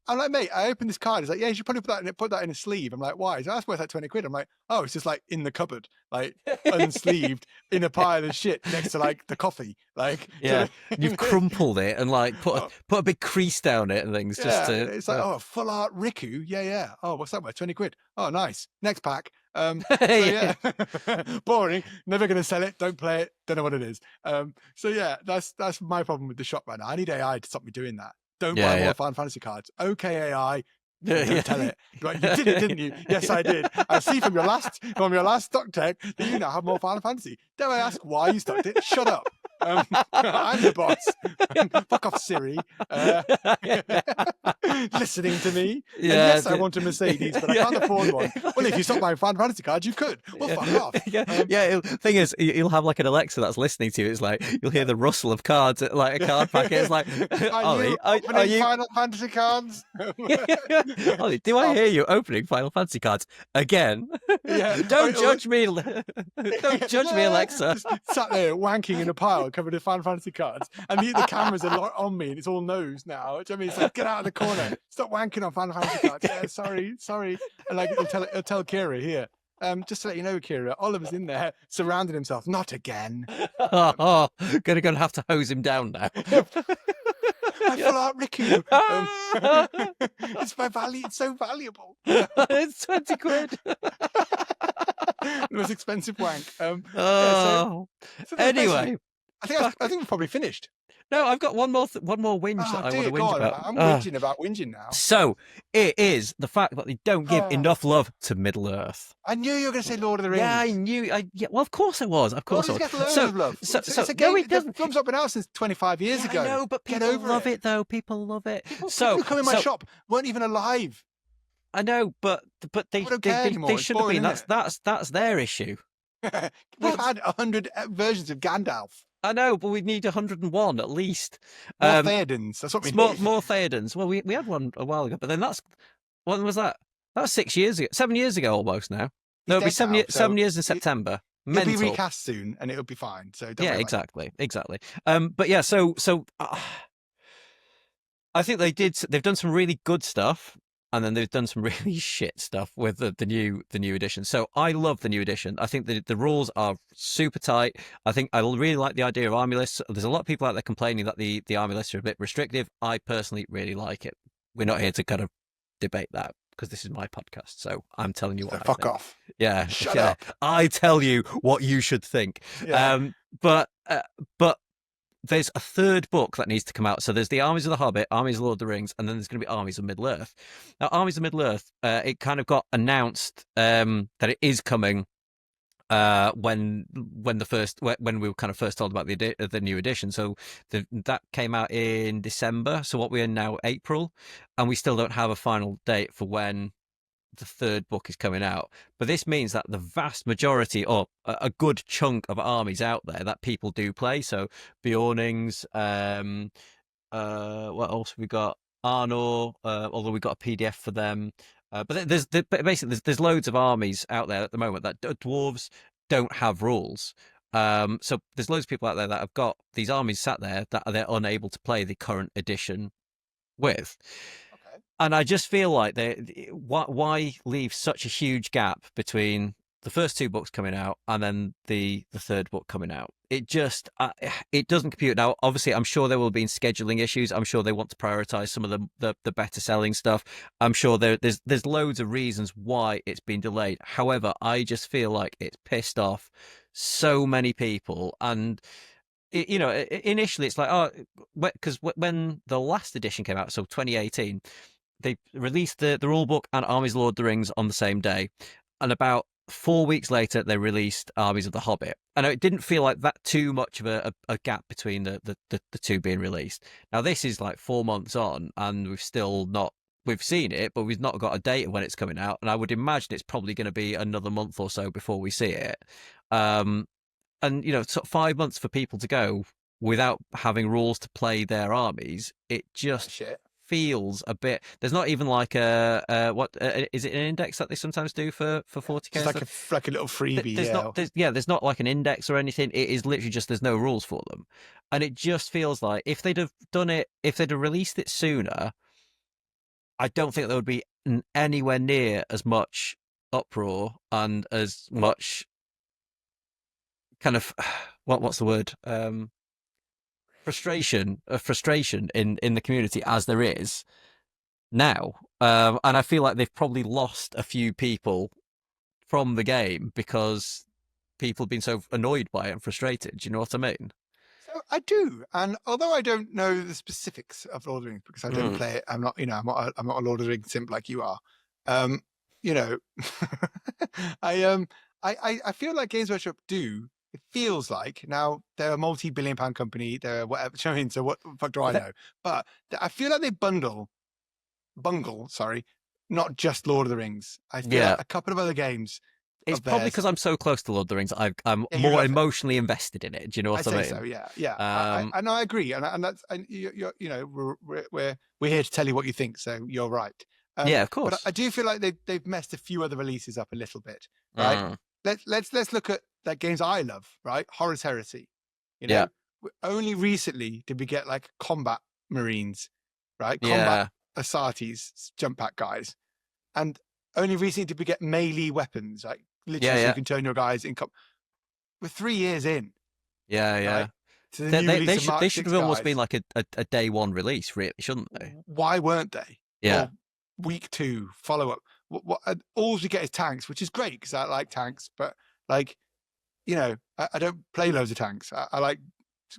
I'm like, mate, I opened this card. He's like, yeah, you should probably put that in a sleeve. I'm like, why? He's like, that's worth like 20 quid. I'm like, oh, it's just like in the cupboard, like unsleeved in a pile of shit next to like the coffee. Like, yeah, you've crumpled it and like put a big crease down it and things. Just to, it's like, oh, full art Riku. Yeah. Oh, what's that worth? 20 quid. Oh, nice. Next pack. Boring. Never going to sell it. Don't play it. Don't know what it is. So yeah, that's my problem with the shop right now. I need AI to stop me doing that. Don't buy more Final Fantasy cards. Okay, AI. Don't tell it. Right, you did it, didn't you? Yes, I did. I see from your last stock tech that you now have more Final Fantasy. Dare I ask why you stocked it? Shut up. I'm the boss. Fuck off, Siri. Listening to me. And yes, I want a Mercedes, but I can't afford one. Well, if you stop buying Final Fantasy cards, you could. Well, fuck off. Thing is, you'll have like an Alexa that's listening to you. It's like you'll hear the rustle of cards, like a card packet. It's like, Ollie, are you Final Fantasy cards? Ollie, do I hear you opening Final Fantasy cards again? Yeah. Don't judge me. Don't judge me, Alexa. Sat there wanking in a pile covered in Final Fantasy cards, and the cameras are on me, and it's all nose now. Do you know what I mean? It's like, get out of the corner. Stop wanking on Final Fantasy cards. Yeah, sorry. And like it'll tell Kira here. just to let you know, Kira, Oliver's in there, surrounding himself. Not again. Gonna have to hose him down now. My full art Riku. It's my value. It's so valuable. It's 20 quid. The most expensive wank. Oh. So Anyway, I think we've probably finished. No, I've got one more whinge that I want to whinge about. I'm whinging about whinging now. So it is the fact that they don't give enough love to Middle Earth. I knew you were going to say Lord of the Rings. Yeah, I knew. Yeah, well, of course I was. Of course I was. Get loads of love. It's a game. No, it doesn't. The film's not been out since 25 years ago. I know, but people love it though. People love it. People who come in my shop weren't even alive. I know, but they should have been. That's their issue. We've had 100 versions of Gandalf. I know, but we need 101 at least. More Theodens. That's what we need. More Theodens. Well, we had one a while ago, but then when was that? That was 6 years ago, 7 years ago almost now. No, it'll be 7 years in September. It'll be recast soon, and it'll be fine. So don't exactly. But yeah, so I think they've done some really good stuff. And then they've done some really shit stuff with the new edition. So I love the new edition. I think the rules are super tight. I think I really like the idea of army lists. There's a lot of people out there complaining that the army lists are a bit restrictive. I personally really like it. We're not here to kind of debate that because this is my podcast. So I'm telling you what I think. Fuck off. Yeah. Shut up. I tell you what you should think. Yeah. But there's a third book that needs to come out. So there's the Armies of the Hobbit, Armies of Lord of the Rings, and then there's going to be Armies of Middle-earth. Now, Armies of Middle-earth, it kind of got announced that it is coming when we were kind of first told about the new edition. So that came out in December. So what we're in now, April, and we still don't have a final date for when the third book is coming out. But this means that the vast majority, or a good chunk of armies out there that people do play, so Bjornings, what else have we got? Arnor, although we got a PDF for them. But there's loads of armies out there at the moment that dwarves don't have rules. So there's loads of people out there that have got these armies sat there that they're unable to play the current edition with. And I just feel like why leave such a huge gap between the first two books coming out and then the third book coming out? It just it doesn't compute. Now, obviously, I'm sure there will be scheduling issues. I'm sure they want to prioritize some of the better selling stuff. I'm sure there's loads of reasons why it's been delayed. However, I just feel like it's pissed off so many people. And initially it's like, because when the last edition came out, so 2018. They released the rule book and Armies of Lord of the Rings on the same day. And about 4 weeks later, they released Armies of the Hobbit. And it didn't feel like that too much of a gap between the two being released. Now, this is like 4 months on, and we've seen it, but we've not got a date of when it's coming out. And I would imagine it's probably going to be another month or so before we see it. And, sort of 5 months for people to go without having rules to play their armies, it just feels a bit. There's not even like is it an index that they sometimes do for 40k? It's like a little freebie. There's not like an index or anything. It is literally just there's no rules for them, and it just feels like if they'd have released it sooner, I don't think there would be anywhere near as much uproar and as much kind of what's the word frustration in the community as there is now, and I feel like they've probably lost a few people from the game because people have been so annoyed by it and frustrated. Do you know what I mean? So I do, and although I don't know the specifics of Lord of the Rings because I don't play it, I'm not a Lord of the Rings simp like you are. I feel like Games Workshop do. It feels like now they're a multi-billion-pound company. They're whatever. I mean, so what the fuck do I know? But I feel like they bungle, not just Lord of the Rings. I feel like a couple of other games. It's probably because I'm so close to Lord of the Rings. I'm more emotionally invested in it. Do you know what I mean? So, yeah. I agree, and that's we're here to tell you what you think. So you're right. Yeah, of course. But I do feel like they've messed a few other releases up a little bit, right? Let's look at like games I love, right? Horus Heresy. Only recently did we get like combat marines, right? Combat Asartes jump pack guys, and only recently did we get melee weapons, like literally, Yeah, so you yeah, can turn your guys in. We're 3 years in, yeah, right? yeah. To the new release of They Mark should 6 have almost been guys. like a day one release, really, shouldn't they? Why weren't they? Yeah, Or week 2 follow up? All we get is tanks, which is great because I like tanks, but like, I don't play loads of tanks. I like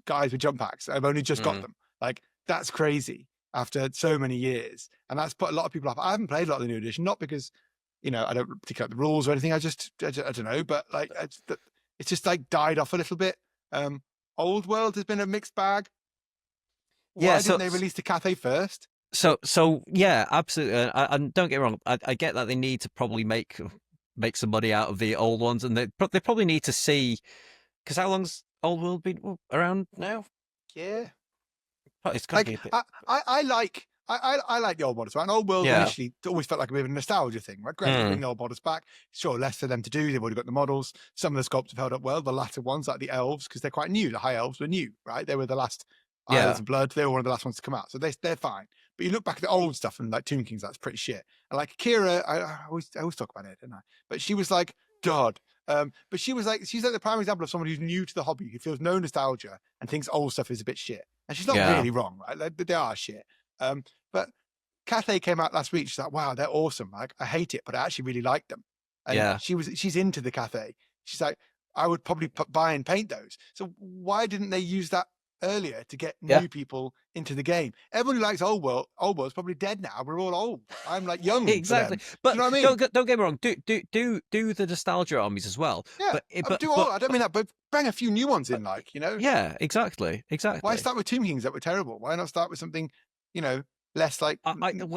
guys with jump packs. I've only just got mm. them. Like, that's crazy after so many years, and that's put a lot of people off. I haven't played a lot of the new edition, not because I don't particularly like the rules or anything. I don't know, but like it's just like died off a little bit. Old World has been a mixed bag. Yeah. Why didn't they release the Cathay first? So yeah, absolutely. And don't get me wrong, I get that they need to probably make some money out of the old ones, and they probably need to see, because how long's Old World been around now? Yeah, It's got to like be a bit. I like the old models, right? And Old World Yeah. initially always felt like a bit of a nostalgia thing, right? Great, Mm. bring the old models back. Sure, less for them to do. They've already got the models. Some of the sculpts have held up well. The latter ones, like the elves, because they're quite new. The high elves were new, right? They were the last Isles Yeah. of Blood. They were one of the last ones to come out, so they're fine. But you look back at the old stuff and like Tomb Kings, that's pretty shit. And like Kira, I always talk about it, don't I? But she was like, God. But she's like the prime example of someone who's new to the hobby, who feels no nostalgia and thinks old stuff is a bit shit. And she's not Yeah. really wrong, right? Like, they are shit. But Cathay came out last week. She's like, wow, they're awesome. Like, I hate it, but I actually really like them. And Yeah. she's into the Cathay. She's like, I would probably buy and paint those. So why didn't they use that earlier to get new people into the game? Everyone who likes Old World's probably dead now. We're all old. I'm like young. Exactly. But But you know what I mean? don't get me wrong. Do the nostalgia armies as well. Yeah. But I don't mean that, but bring a few new ones in, like, yeah, exactly. Why start with Tomb Kings that were terrible? Why not start with something, less like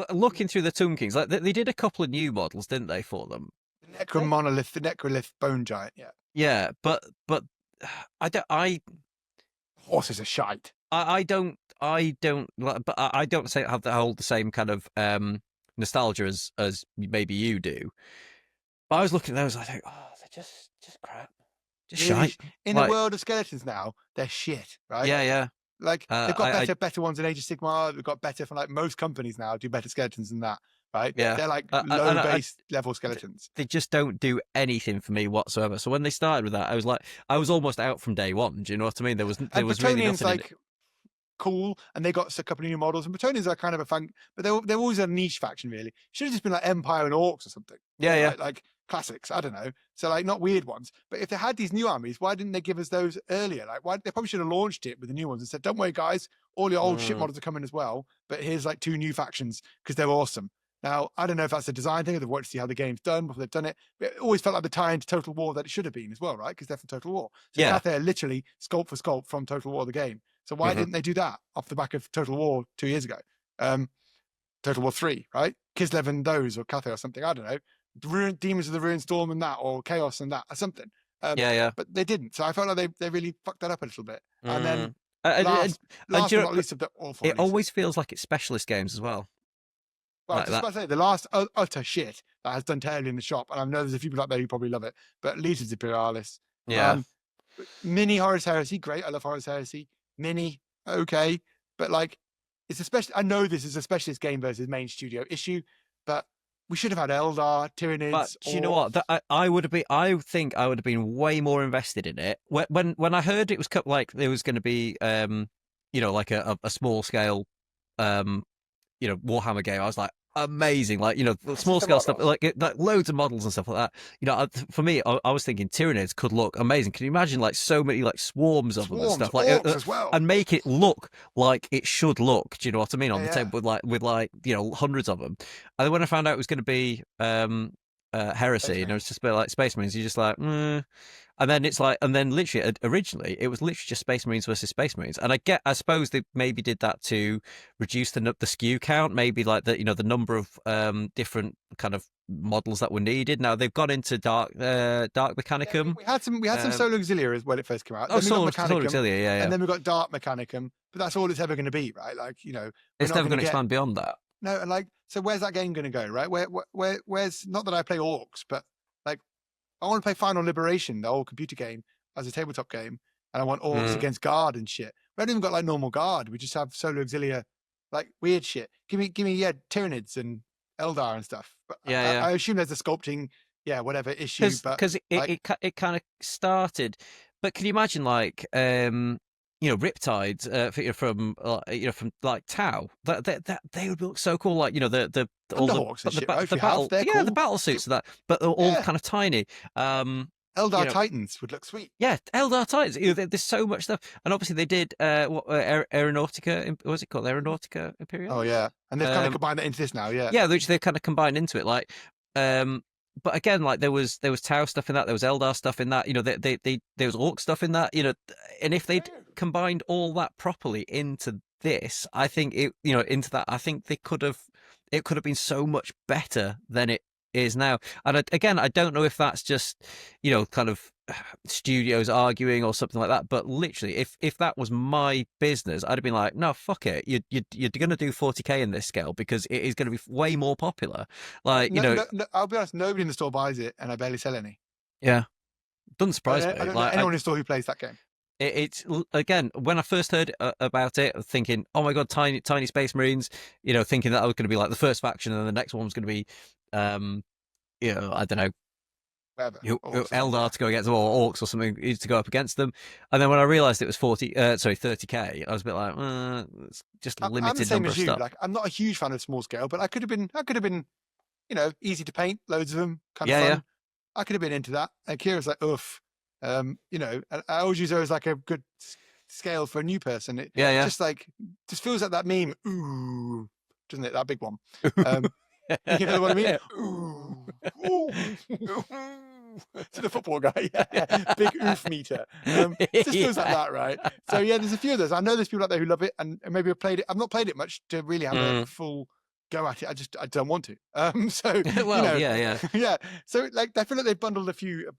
Looking through the Tomb Kings, like they did a couple of new models, didn't they, for them? the Necrolith bone giant? Yeah. Yeah, but Horses are shite. I don't but I don't say hold the same kind of nostalgia as maybe you do. But I was looking at those, I think, oh, they're just crap, just Really, shite. in Like, the world of skeletons now, they're shit, right? yeah, yeah. Like, they've got I better ones in Age of Sigmar. They've got better from, like, most companies now do better skeletons than that, right? yeah. They're like And low base level skeletons. they just don't do anything for me whatsoever. So when they started with that, I was like, I was almost out from day one. Do you know what I mean? There was really Bretonnian's nothing in like it. cool, and they got a couple of new models. And Bretonnians are kind of a fun, but they're always a niche faction, really. Should have just been like Empire and Orcs or something. Yeah, yeah. Like classics. I don't know. So like not weird ones. But if they had these new armies, why didn't they give us those earlier? Like, why they probably should have launched it with the new ones and said, "Don't worry, guys, all your old shit models are coming as well. But here's like 2 new factions because they're awesome." Now, I don't know if that's a design thing or they've wanted to see how the game's done before they've done it. But it always felt like the tie into Total War that it should have been as well, right? Because they're from Total War. So Yeah. Cathay are literally sculpt for sculpt from Total War, the game. So why didn't they do that off the back of Total War 2 years ago? Total War 3, right? Kislev and those, or Cathay or something, I don't know. Demons of the Ruined Storm and that, or Chaos and that, or something. Yeah. But they didn't. So I felt like they really fucked that up a little bit. And then And last but you know, not least of the awful it releases. always feels like it's specialist games as well. Well, like just that. about to say, the last utter shit that has done terribly in the shop, and I know there's a few people out there who probably love it, but Legions Imperialis. Yeah. Mini Horus Heresy, great. I love Horus Heresy. Mini, okay. But like, it's a special. I know this is a specialist game versus main studio issue, but we should have had Eldar, Tyranids. But do you know what? I would have been. I think I would have been way more invested in it when I heard it was like there was going to be like a small scale Warhammer game. I was like, amazing, like small scale stuff, like loads of models and stuff like that. For me, I was thinking Tyranids could look amazing. Can you imagine like so many like swarms of them and stuff like as well, and make it look like it should look? Do you know what I mean? On the table with hundreds of them. And then when I found out it was going to be Heresy, and it was just a bit like Space Marines, you're just like, And then it's like, and then literally, originally, it was literally just Space Marines versus Space Marines. And I suppose they maybe did that to reduce the SKU count, maybe like the number of different kind of models that were needed. Now they've gone into Dark Mechanicum. Yeah, we had some Solar Auxilia when it first came out. Oh, Solar Auxilia, yeah. And then we got Dark Mechanicum, but that's all it's ever going to be, right? Like, it's never going to expand beyond that. No, and like, so where's that game going to go, right? Where's not that I play Orcs, but like, I want to play Final Liberation, the old computer game, as a tabletop game, and I want Orcs against Guard and shit. We haven't even got like normal Guard. We just have Solar Auxilia, like weird shit. Give me Tyranids and Eldar and stuff. But I assume there's a sculpting. whatever issue. But because it kind of started. But can you imagine like Riptides from like Tau that they would look so cool, like all Underhawks and shit, right? the battle Cool. the battle suits of that, but they're all kind of tiny. Eldar Titans would look sweet. Yeah, Eldar Titans. There's so much stuff, and obviously they did Aeronautica. What was it called? Aeronautica Imperial. Oh yeah, and they've kind of combined that into this now. Yeah, yeah, which they've kind of combined into it. Like, but again, like there was Tau stuff in that. There was Eldar stuff in that. There was Orc stuff in that. And if they'd combined all that properly into this, I think into that, I think it could have been so much better than it is now. And again, I don't know if that's just kind of studios arguing or something like that, but literally if that was my business, I'd have been like, no, fuck it, you're gonna do 40k in this scale because it is going to be way more popular. Like no, I'll be honest, nobody in the store buys it, and I barely sell any. Yeah, doesn't surprise me. I don't know anyone in the store who plays that game. It's again, when I first heard about it, thinking, oh my god, tiny Space Marines, thinking that I was going to be like the first faction, and the next one was going to be I don't know, Eldar to go against, or Orcs or something to go up against them. And then when I realised it was 30k, I was a bit like, it's just a limited I'm the same number as of you. stuff. Like, I'm not a huge fan of small scale, but I could have been, easy to paint, loads of them, kind of fun. Yeah. I could have been into that. And Kira's like, oof. I always use her as like a good scale for a new person. It just feels like that meme, ooh, doesn't it? That big one. You know what I mean? Yeah. Ooh. To the football guy, big oof meter. It just feels like that, right? So yeah, there's a few of those. I know there's people out there who love it, and maybe I've played it. I've not played it much to really have a full go at it. I don't want to. So yeah. So like, I feel like they've bungled a few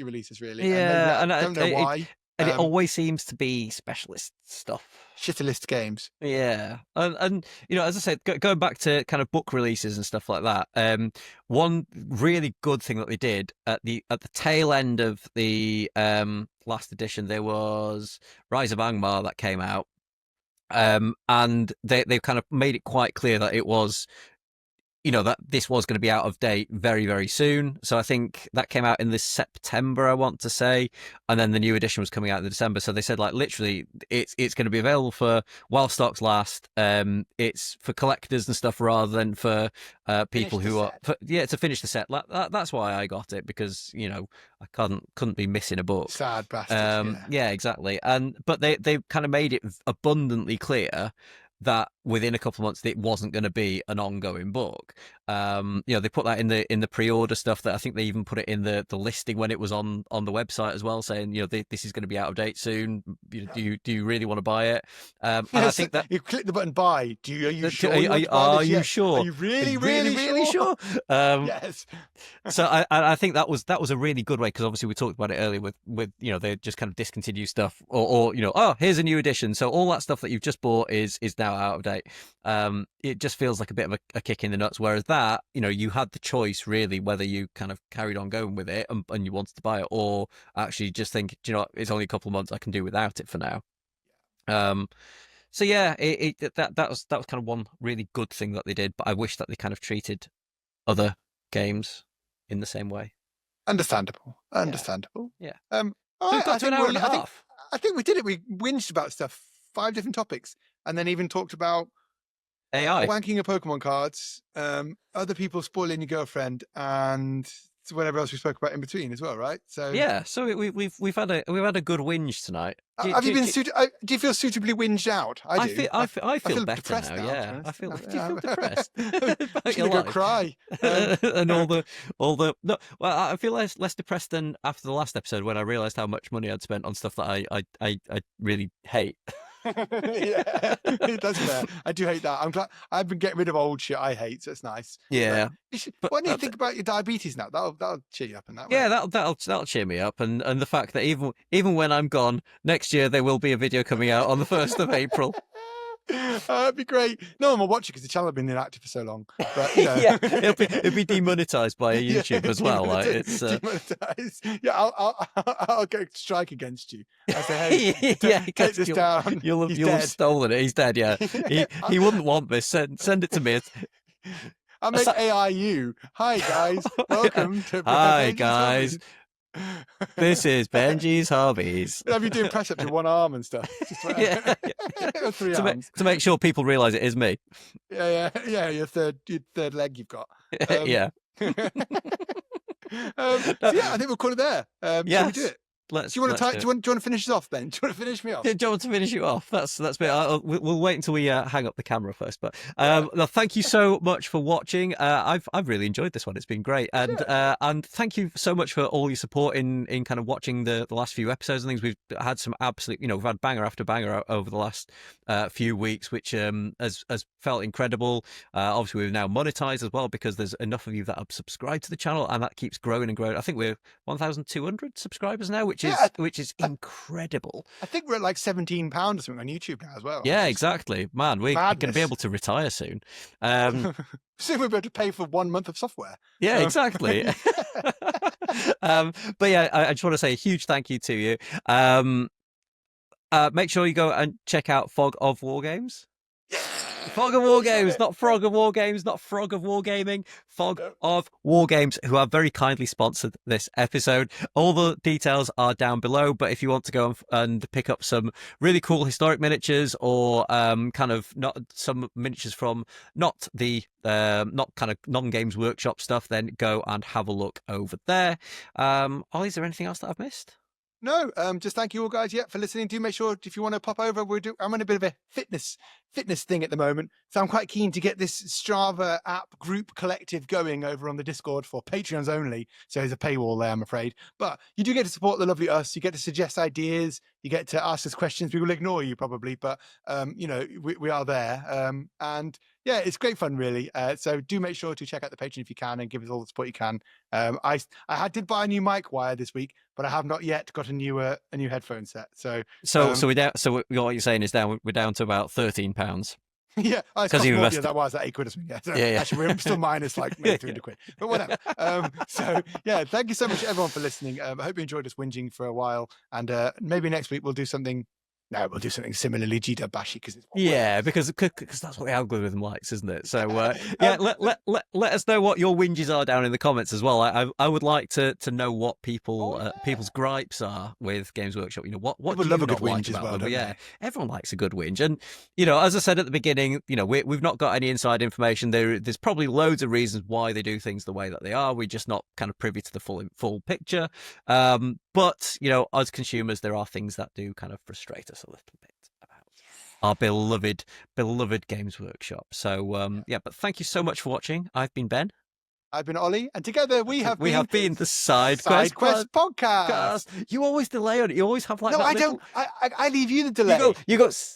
releases really. Yeah, and I don't know why. And it always seems to be specialist stuff. Shitterlist games. Yeah. And as I said, going back to kind of book releases and stuff like that, one really good thing that they did at the tail end of the last edition, there was Rise of Angmar that came out. And they've kind of made it quite clear that it was, that this was going to be out of date very, very soon. So I think that came out in this September, I want to say, and then the new edition was coming out in December. So they said, like, literally, it's going to be available for while stocks last. It's for collectors and stuff rather than for people who are to finish the set. That's why I got it, because I couldn't be missing a book. Sad bastard. Yeah, exactly. But they kind of made it abundantly clear that within a couple of months it wasn't going to be an ongoing book. They put that in the pre-order stuff. That I think they even put it in the listing when it was on the website as well, saying this is going to be out of date soon. Do you really want to buy it? And I think that you click the button buy. Are you sure? Are you sure? Are you really sure? Yes. So I think that was a really good way, because obviously we talked about it earlier with they just kind of discontinue stuff, or here's a new edition, so all that stuff that you've just bought is now out of date. It just feels like a bit of a kick in the nuts, whereas that you had the choice really whether you kind of carried on going with it and you wanted to buy it, or actually just think, it's only a couple of months, I can do without it for now. So yeah, that was kind of one really good thing that they did, but I wish that they kind of treated other games in the same way. Understandable. Yeah. We've got to an hour and a half. I think we did it. We whinged about stuff, 5 different topics, and then even talked about AI, wanking your Pokemon cards, other people spoiling your girlfriend, and whatever else we spoke about in between as well, right? So yeah, so we've had a good whinge tonight. Do you feel suitably whinged out? I do. I feel better depressed now. Yeah, I feel. Do you feel depressed? I'm gonna go cry. And all the no. Well, I feel less depressed than after the last episode, when I realised how much money I'd spent on stuff that I really hate. Yeah, that's fair. I do hate that. I'm glad I've been getting rid of old shit I hate, so it's nice. Yeah. Why don't you think about your diabetes now? That'll cheer you up in that way. Yeah, that'll cheer me up, and the fact that even when I'm gone next year, there will be a video coming out on the 1st of April. That'd be great. No one will watch it because the channel has been inactive for so long. But yeah, it'll be demonetized by YouTube as well. Like it's demonetized. Yeah, I'll get a strike against you. I say, hey, take this down. You'll have stolen it. He's dead. Yeah, he wouldn't want this. Send it to me. I'll make AI you. Hi guys, welcome to Hi Benji's guys, Hobbies. this is Benji's Hobbies. Have you doing press ups with one arm and stuff? Just Yeah. or three arms To make sure people realise it is me. Yeah. Your third leg you've got. Yeah. So yeah, I think we'll call it there. Shall we do it? Do you want to finish us off, Ben? Do you want to finish me off? Do you want to finish you off? That's me. We'll wait until we hang up the camera first. But thank you so much for watching. I've really enjoyed this one. It's been great, and thank you so much for all your support in kind of watching the last few episodes and things. We've had some absolute, we've had banger after banger over the last few weeks, which has felt incredible. Obviously, we've now monetized as well because there's enough of you that have subscribed to the channel, and that keeps growing and growing. I think we're 1,200 subscribers now, which is incredible. I think we're at like £17 or something on YouTube now as well. Yeah, exactly. Man, we're going to be able to retire soon. Soon we'll be able to pay for 1 month of software. Yeah, exactly. But yeah, I just want to say a huge thank you to you. Make sure you go and check out Fog of War Games. Fog of War Games, not Frog of War Games, not Frog of War Gaming. Fog of War Games, who have very kindly sponsored this episode. All the details are down below, but if you want to go and pick up some really cool historic miniatures or kind of not some miniatures from not kind of non-games workshop stuff, then go and have a look over there. Ollie, is there anything else that I've missed? No, just thank you all guys for listening. Do make sure if you want to pop over, I'm on a bit of a fitness thing at the moment, so I'm quite keen to get this Strava app group collective going over on the Discord for Patreons only. So there's a paywall there, I'm afraid, but you do get to support the lovely us. You get to suggest ideas, you get to ask us questions. We will ignore you probably, but we are there, and yeah, it's great fun really. So do make sure to check out the Patreon if you can and give us all the support you can. I did buy a new mic wire this week, but I have not yet got a new headphone set. So we're down. So what you're saying is we're down to about £13. Yeah, because that was at £8 or something. Yeah, so actually we're still minus like maybe 300 quid, but whatever. So yeah, thank you so much everyone for listening. I hope you enjoyed us whinging for a while, and maybe next week we'll do something. No, we'll do something similarly GW bashy because it's because that's what the algorithm likes, isn't it? So yeah, let us know what your whinges are down in the comments as well. I would like to know what people's gripes are with Games Workshop. What do you love a good not like whinge as about well? them? Yeah, everyone likes a good whinge, and as I said at the beginning, we've not got any inside information. There's probably loads of reasons why they do things the way that they are. We're just not kind of privy to the full picture. But as consumers, there are things that do kind of frustrate us a little bit about our beloved Games Workshop. So yeah, but thank you so much for watching. I've been Ben. I've been Ollie, and together we have been the Side Quest podcast. You always delay on it. You always have like no, I little... don't. I leave you the delay. You go. So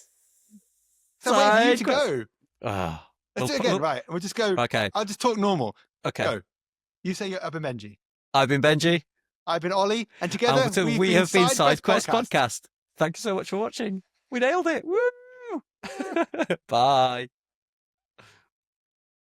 wait for you to go. Let's do it again, right? We'll just go. Okay. I'll just talk normal. Okay. Go. You say I've been Benji. I've been Benji. I've been Ollie, and together we have been Side Quest podcast. Thank you so much for watching. We nailed it. Woo! Bye.